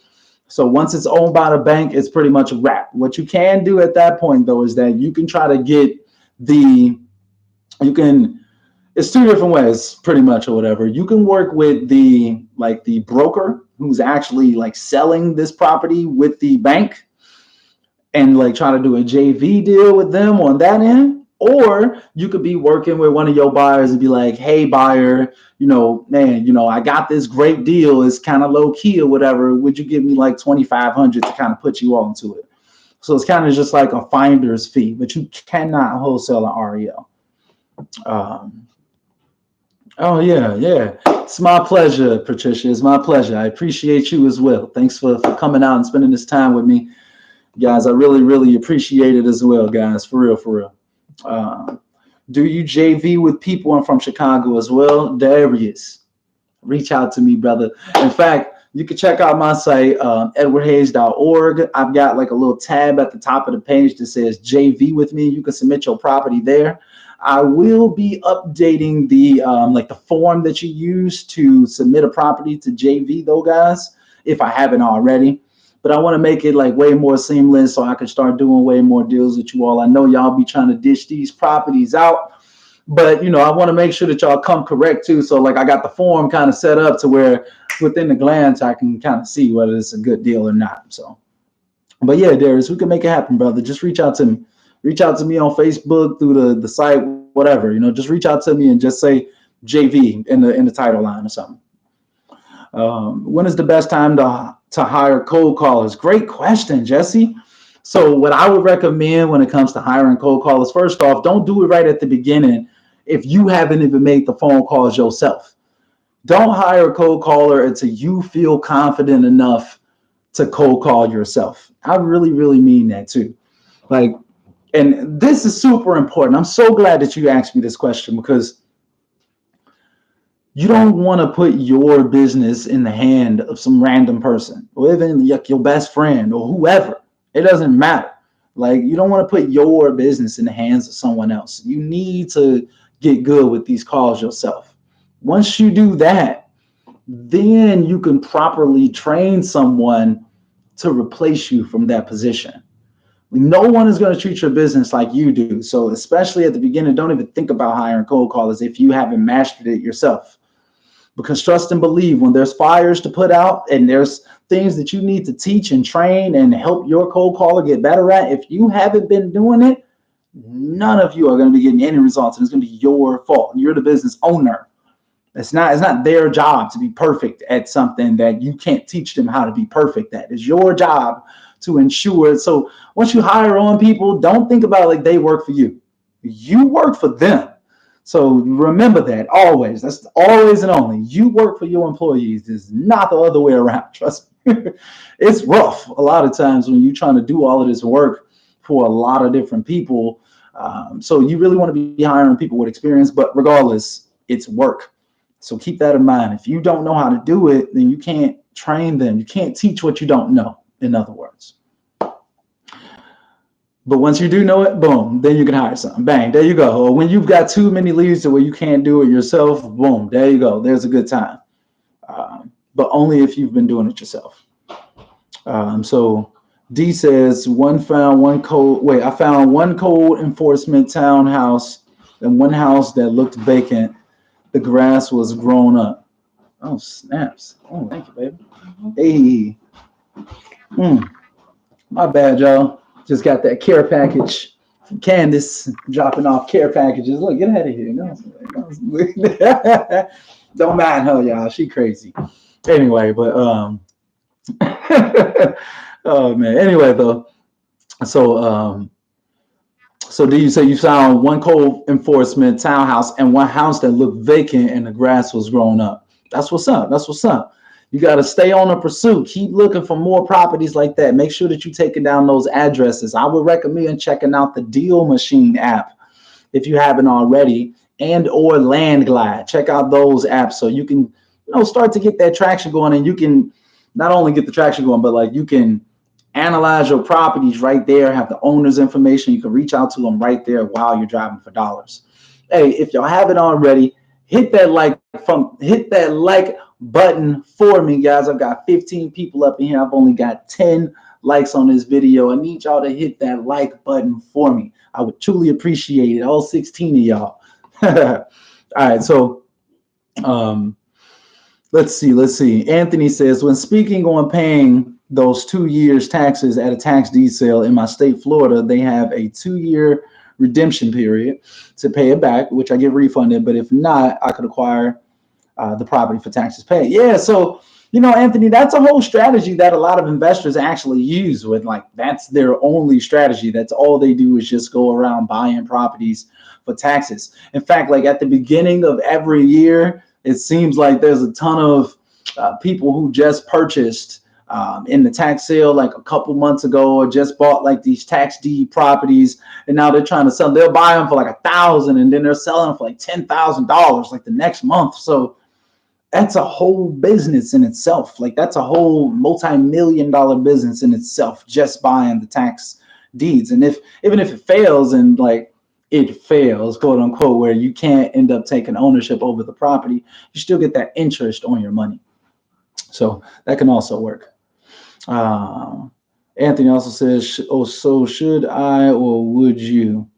So once it's owned by the bank, it's pretty much a wrap. What you can do at that point though is that you can try to get the you can it's two different ways pretty much or whatever. You can work with the broker who's actually like selling this property with the bank and like try to do a JV deal with them on that end. Or you could be working with one of your buyers and be like, hey, buyer, man, I got this great deal. It's kind of low key or whatever. Would you give me like 2,500 to kind of put you all into it? So it's kind of just like a finder's fee, but you cannot wholesale an REO. Oh, yeah, yeah. It's my pleasure, Patricia. It's my pleasure. I appreciate you as well. Thanks for coming out and spending this time with me. Guys, I really, really appreciate it as well, guys. For real, for real. Do you JV with people? I'm from Chicago as well. Darius, reach out to me, brother. In fact, you can check out my site, edwardhayes.org. I've got like a little tab at the top of the page that says JV with me. You can submit your property there. I will be updating the form that you use to submit a property to JV though, guys, if I haven't already. But I want to make it like way more seamless so I can start doing way more deals with you all. I know y'all be trying to dish these properties out, but I want to make sure that y'all come correct too. So like I got the form kind of set up to where within the glance I can kind of see whether it's a good deal or not. So, but yeah, Darius, we can make it happen, brother. Just reach out to me. Reach out to me on Facebook through the site, whatever. Just reach out to me and just say JV in the title line or something. When is the best time to hire cold callers? Great question, Jesse. So what I would recommend when it comes to hiring cold callers, first off, don't do it right at the beginning if you haven't even made the phone calls yourself. Don't hire a cold caller until you feel confident enough to cold call yourself. I really, really mean that too. And this is super important. I'm so glad that you asked me this question because you don't want to put your business in the hand of some random person or even your best friend or whoever. It doesn't matter. Like, you don't want to put your business in the hands of someone else. You need to get good with these calls yourself. Once you do that, then you can properly train someone to replace you from that position. No one is going to treat your business like you do. So especially at the beginning, don't even think about hiring cold callers if you haven't mastered it yourself. Because trust and believe, when there's fires to put out and there's things that you need to teach and train and help your cold caller get better at, if you haven't been doing it, none of you are going to be getting any results. And it's going to be your fault. You're the business owner. It's not their job to be perfect at something that you can't teach them how to be perfect at. It's your job to ensure. So once you hire on people, don't think about like they work for you. You work for them. So remember that always. That's always and only. You work for your employees. It's not the other way around. Trust me. It's rough a lot of times when you're trying to do all of this work for a lot of different people. So you really want to be hiring people with experience, but regardless, it's work. So keep that in mind. If you don't know how to do it, then you can't train them. You can't teach what you don't know, in other words. But once you do know it, boom, then you can hire someone. Bang, there you go. Or when you've got too many leads to where you can't do it yourself, boom, there you go. There's a good time. But only if you've been doing it yourself. So D says, I found one code enforcement townhouse and one house that looked vacant. The grass was grown up. Oh, snaps. Oh, thank you, baby. Hey. My bad, y'all. Just got that care package from Candace, dropping off care packages. Look, get out of here. No. Don't mind her, y'all. She crazy. Anyway, but oh man. Anyway, though. So do you say you found one code enforcement townhouse and one house that looked vacant and the grass was grown up? That's what's up. That's what's up. You got to stay on the pursuit. Keep looking for more properties like that. Make sure that you're taking down those addresses. I would recommend checking out the Deal Machine app if you haven't already, and or Land Glide. Check out those apps so you can start to get that traction going, and you can not only get the traction going, but like you can analyze your properties right there, have the owner's information. You can reach out to them right there while you're driving for dollars. Hey, if y'all haven't already, hit that like button for me, guys. I've got 15 people up in here. I've only got 10 likes on this video. I need y'all to hit that like button for me. I would truly appreciate it. All 16 of y'all. All right, so let's see. Anthony says, when speaking on paying those 2 years taxes at a tax deed sale in my state, Florida, they have a 2-year redemption period to pay it back, which I get refunded. But if not, I could acquire the property for taxes paid. Yeah, so Anthony, that's a whole strategy that a lot of investors actually use. With like, that's their only strategy. That's all they do is just go around buying properties for taxes. In fact, like at the beginning of every year, it seems like there's a ton of people who just purchased in the tax sale like a couple months ago, or just bought like these tax deed properties, and now they're trying to sell. They'll buy them for like $1,000, and then they're selling them for like $10,000 like the next month. So that's a whole business in itself. Like that's a whole multi-million-dollar business in itself, just buying the tax deeds. And even if it fails, and like it fails, quote unquote, where you can't end up taking ownership over the property, you still get that interest on your money. So that can also work. Anthony also says, oh, so should I or would you?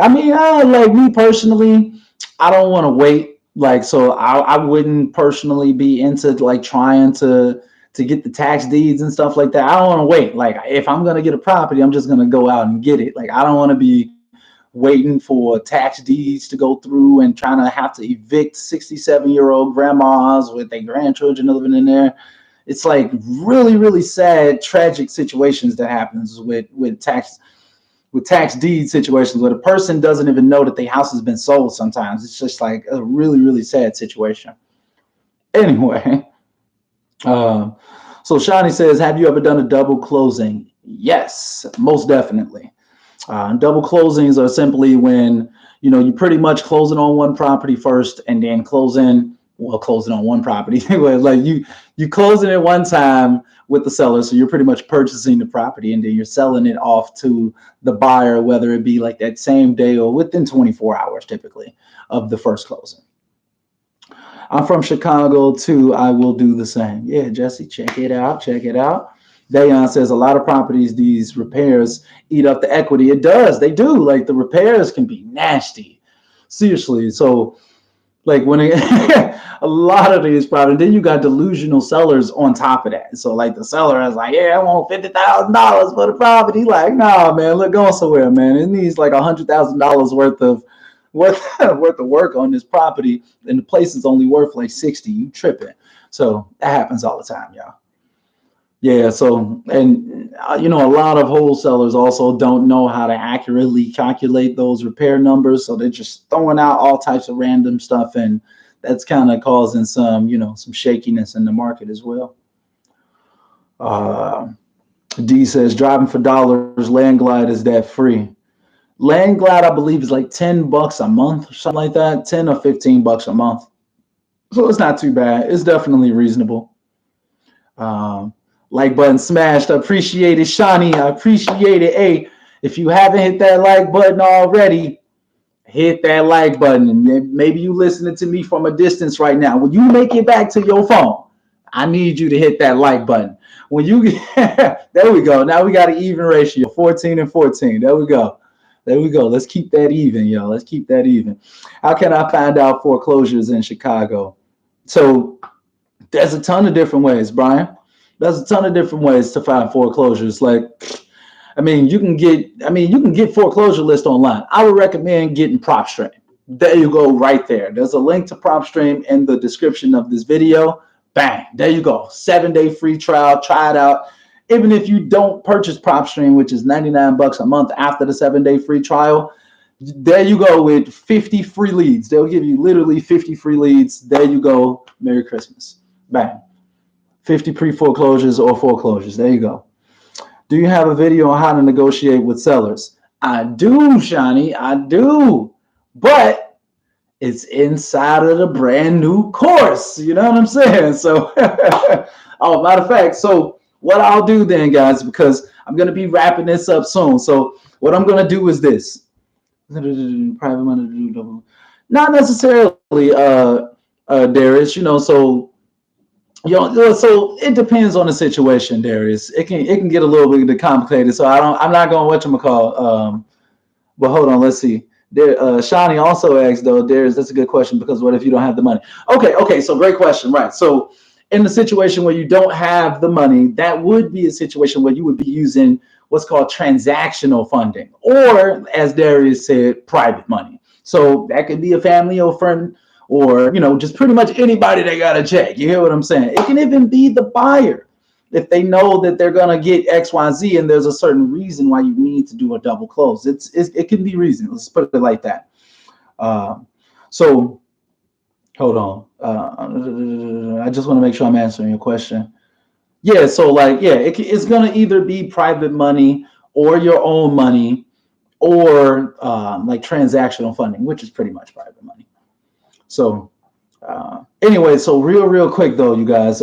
I mean, like me personally, I don't want to wait. Like, so I wouldn't personally be into like trying to get the tax deeds and stuff like that. I don't want to wait. Like, if I'm going to get a property, I'm just going to go out and get it. Like, I don't want to be waiting for tax deeds to go through and trying to have to evict 67-year-old grandmas with their grandchildren living in there. It's like really, really sad, tragic situations that happens with tax deed situations where the person doesn't even know that their house has been sold sometimes. It's just like a really, really sad situation. Anyway, so Shani says, have you ever done a double closing? Yes, most definitely. Double closings are simply when, you pretty much closing on one property first and then closing on one property. Like you closing it one time with the seller, so you're pretty much purchasing the property and then you're selling it off to the buyer, whether it be like that same day or within 24 hours typically of the first closing. I'm from Chicago too. I will do the same. Yeah, Jesse, check it out. Dayon says a lot of properties, these repairs eat up the equity. It does. They do. Like the repairs can be nasty. Seriously. So like when a lot of these properties, then you got delusional sellers on top of that. So like the seller is like, yeah, I want $50,000 for the property. Like, nah, man, look, go somewhere, man. It needs like $100,000 worth of work on this property, and the place is only worth like 60. You tripping. So that happens all the time, y'all. Yeah, so, and a lot of wholesalers also don't know how to accurately calculate those repair numbers, so they're just throwing out all types of random stuff, and that's kind of causing some shakiness in the market as well. D says, driving for dollars, Land Glide is that free? Land Glide, I believe, is like $10 a month or something like that, 10 or $15 a month. So it's not too bad. It's definitely reasonable. Like button smashed. I appreciate it, Shani. I appreciate it. Hey, if you haven't hit that like button already, hit that like button. And maybe you listening to me from a distance right now. When you make it back to your phone, I need you to hit that like button. When you there we go. Now we got an even ratio, 14 and 14. There we go. Let's keep that even, y'all. Let's keep that even. How can I find out foreclosures in Chicago? So there's a ton of different ways, Brian. There's a ton of different ways to find foreclosures. Like, you can get foreclosure list online. I would recommend getting Propstream. There you go, right there. There's a link to Propstream in the description of this video. Bang, there you go. 7-day free trial. Try it out. Even if you don't purchase Propstream, which is $99 a month after the 7-day free trial, there you go with 50 free leads. They'll give you literally 50 free leads. There you go. Merry Christmas. Bang. 50 pre-foreclosures or foreclosures. There you go. Do you have a video on how to negotiate with sellers? I do, Shani. I do. But it's inside of the brand new course. You know what I'm saying? So Oh, matter of fact, so what I'll do then, guys, because I'm gonna be wrapping this up soon. So what I'm gonna do is this. Private money, not necessarily, Darius. So it depends on the situation, Darius. It can get a little bit complicated. So I'm not going whatchamacall. But hold on, let's see. There, Shawnee also asked though, Darius, that's a good question because what if you don't have the money? Okay, so great question, right? So in the situation where you don't have the money, that would be a situation where you would be using what's called transactional funding, or as Darius said, private money. So that could be a family or friend, or just pretty much anybody that got a check. You hear what I'm saying? It can even be the buyer if they know that they're gonna get XYZ and there's a certain reason why you need to do a double close. It can be reason. Let's put it like that. So hold on. I just want to make sure I'm answering your question. Yeah. So like, yeah, it's gonna either be private money or your own money, or like transactional funding, which is pretty much private money. So anyway, so real quick though, you guys,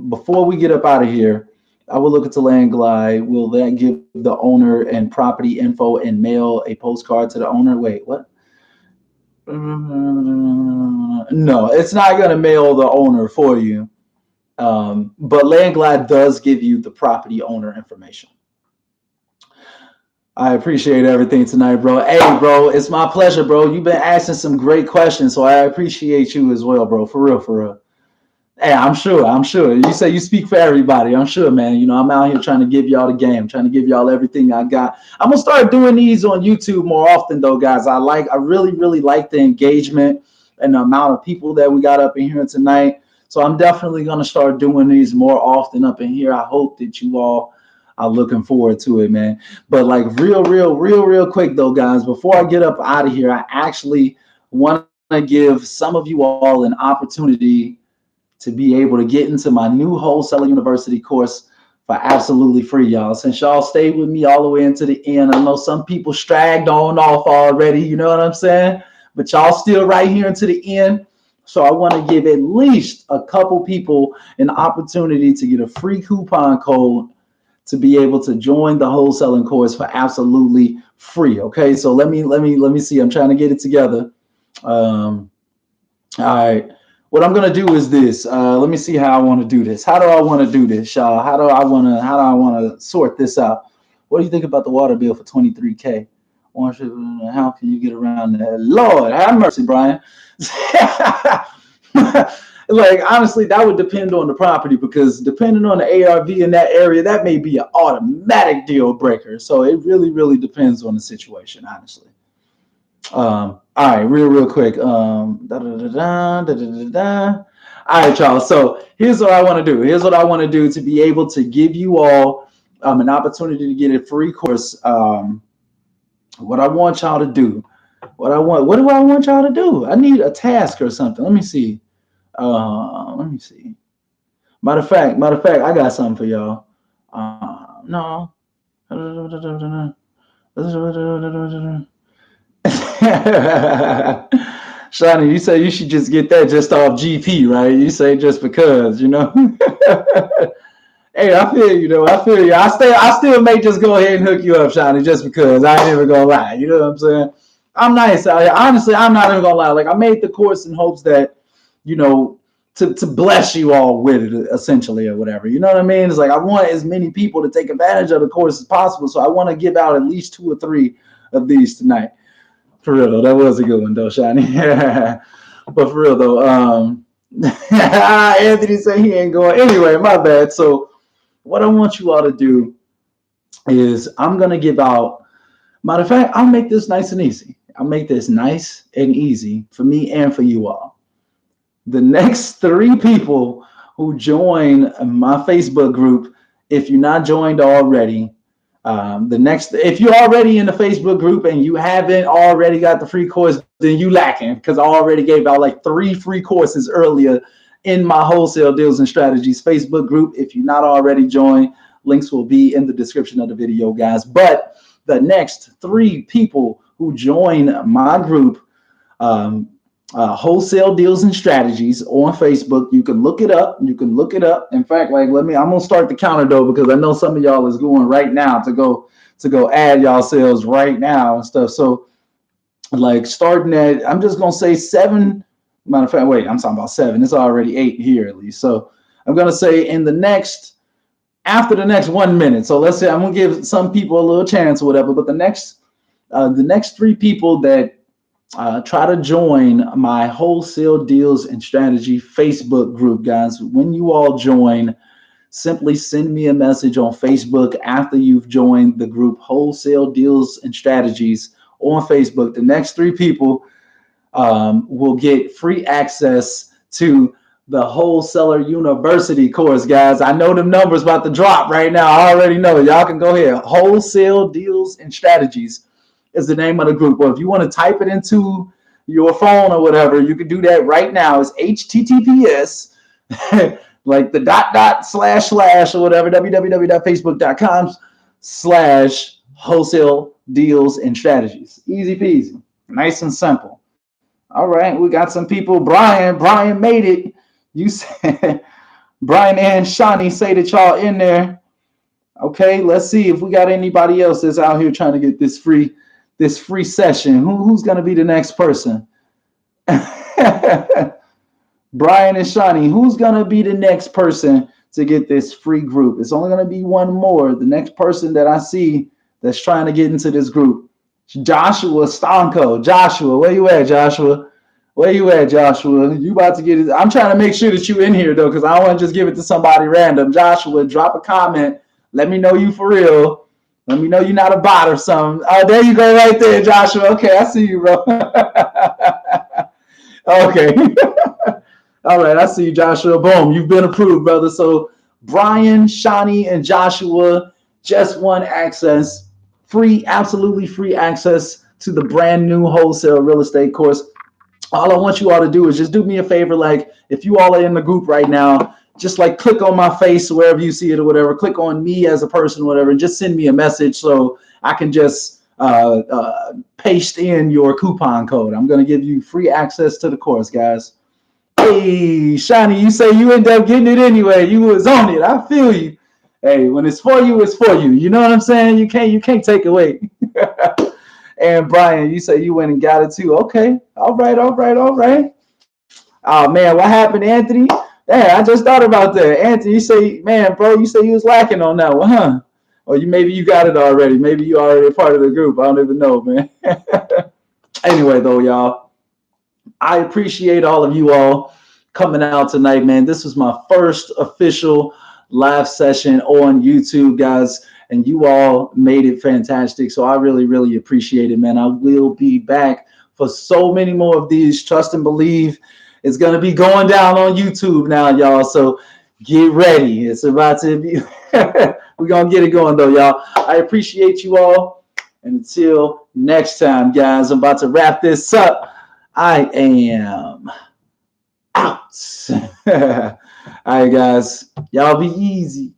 before we get up out of here, I will look at the land glide. Will that give the owner and property info and mail a postcard to the owner? Wait, what? No, it's not going to mail the owner for you. But land glide does give you the property owner information. I appreciate everything tonight, bro. Hey, bro, it's my pleasure, bro. You've been asking some great questions, so I appreciate you as well, bro. For real, for real. Hey, I'm sure. I'm sure. You say you speak for everybody. I'm sure, man. I'm out here trying to give y'all the game, trying to give y'all everything I got. I'm gonna start doing these on YouTube more often, though, guys. I really, really like the engagement and the amount of people that we got up in here tonight. So I'm definitely gonna start doing these more often up in here. I hope that you all are looking forward to it, man. But like real quick though, guys, before I get up out of here, I actually want to give some of you all an opportunity to be able to get into my new Wholesaling University course for absolutely free, y'all. Since y'all stayed with me all the way into the end, I know some people stragged on off already, you know what I'm saying? But y'all still right here into the end. So I want to give at least a couple people an opportunity to get a free coupon code to be able to join the wholesaling course for absolutely free. Okay, so let me see. I'm trying to get it together. All right. What I'm gonna do is this. Let me see how I want to do this. How do I want to do this, y'all? How do I want to sort this out? What do you think about the water bill for 23K? How can you get around that? Lord, have mercy, Brian. Like honestly, that would depend on the property, because depending on the ARV in that area, that may be an automatic deal breaker. So it really depends on the situation, honestly. All right, real quick. All right, y'all. So here's what I want to do. Here's what I want to do to be able to give you all an opportunity to get a free course. What I want y'all to do. What do I want y'all to do? I need a task or something. Let me see. Let me see. Matter of fact, I got something for y'all. No. Shani, you say you should just get that just off GP, right? You say just because, Hey, I feel you though. I feel you. I still may just go ahead and hook you up, Shani, just because. I ain't even gonna lie. You know what I'm saying? I'm nice out here. Honestly, I'm not even gonna lie. Like I made the course in hopes that, you know, to bless you all with it, essentially, or whatever. You know what I mean? It's like I want as many people to take advantage of the course as possible. So I want to give out at least 2 or 3 of these tonight. For real though, that was a good one though, Shiny. But for real though, Anthony said he ain't going. Anyway, my bad. So what I want you all to do is I'm gonna give out. Matter of fact, I'll make this nice and easy. I'll make this nice and easy for me and for you all. The next 3 people who join my Facebook group, if you're not joined already, if you're already in the Facebook group and you haven't already got the free course, then you lacking, because I already gave out like 3 free courses earlier in my Wholesale Deals and Strategies Facebook group. If you're not already joined, links will be in the description of the video, guys. But the next 3 people who join my group, Wholesale Deals and Strategies on Facebook. You can look it up. You can look it up. In fact, like I'm gonna start the counter though, because I know some of y'all is going right now to go add y'all sales right now and stuff. So like starting at, I'm just gonna say 7. Matter of fact, wait, I'm talking about 7. It's already 8 here at least. So I'm gonna say in the next, after the next 1 minute. So let's say I'm gonna give some people a little chance or whatever, but the next 3 people that try to join my Wholesale Deals and Strategy Facebook group, guys. When you all join, simply send me a message on Facebook after you've joined the group Wholesale Deals and Strategies on Facebook. The next 3 people will get free access to the Wholesaler University course, guys. I know them numbers about to drop right now. I already know. Y'all can go ahead. Wholesale Deals and Strategies is the name of the group. Or if you want to type it into your phone or whatever, you can do that right now. It's HTTPS like the // or whatever, www.facebook.com/ wholesale deals and strategies. Easy peasy, nice and simple. All right, we got some people. Brian made it. You said Brian and Shawnee say that y'all in there. Okay, let's see if we got anybody else that's out here trying to get this free session. Who's gonna be the next person? Brian and Shawnee, who's gonna be the next person to get this free group? It's only gonna be one more. The next person that I see that's trying to get into this group, Joshua Stonko. Joshua, where you at, Joshua? Where you at, Joshua? You about to get it? I'm trying to make sure that you in here though, because I don't want to just give it to somebody random. Joshua, drop a comment. Let me know you for real. Let me know you're not a bot or something. Oh, there you go, right there, Joshua. Okay, I see you, bro. Okay. All right, I see you, Joshua. Boom, you've been approved, brother. So Brian, Shawnee, and Joshua just won access, free, absolutely free access to the brand new wholesale real estate course. All I want you all to do is just do me a favor. Like if you all are in the group right now, just like click on my face wherever you see it or whatever, click on me as a person, whatever, and just send me a message so I can just paste in your coupon code. I'm going to give you free access to the course, guys. Hey, Shani, you say you end up getting it anyway. You was on it. I feel you. Hey, when it's for you, it's for you. You know what I'm saying? You can't take away. And Brian, you say you went and got it too. Okay. All right. Oh man, what happened, Anthony? Yeah, I just thought about that. Anthony, you say, man, bro, you say you was lacking on that one, huh? Or maybe you got it already. Maybe you already a part of the group. I don't even know, man. Anyway, though, y'all, I appreciate all of you all coming out tonight, man. This was my first official live session on YouTube, guys, and you all made it fantastic. So I really, really appreciate it, man. I will be back for so many more of these. Trust and believe. It's going to be going down on YouTube now, y'all. So get ready. It's about to be, we're going to get it going, though, y'all. I appreciate you all. And until next time, guys, I'm about to wrap this up. I am out. All right, guys. Y'all be easy.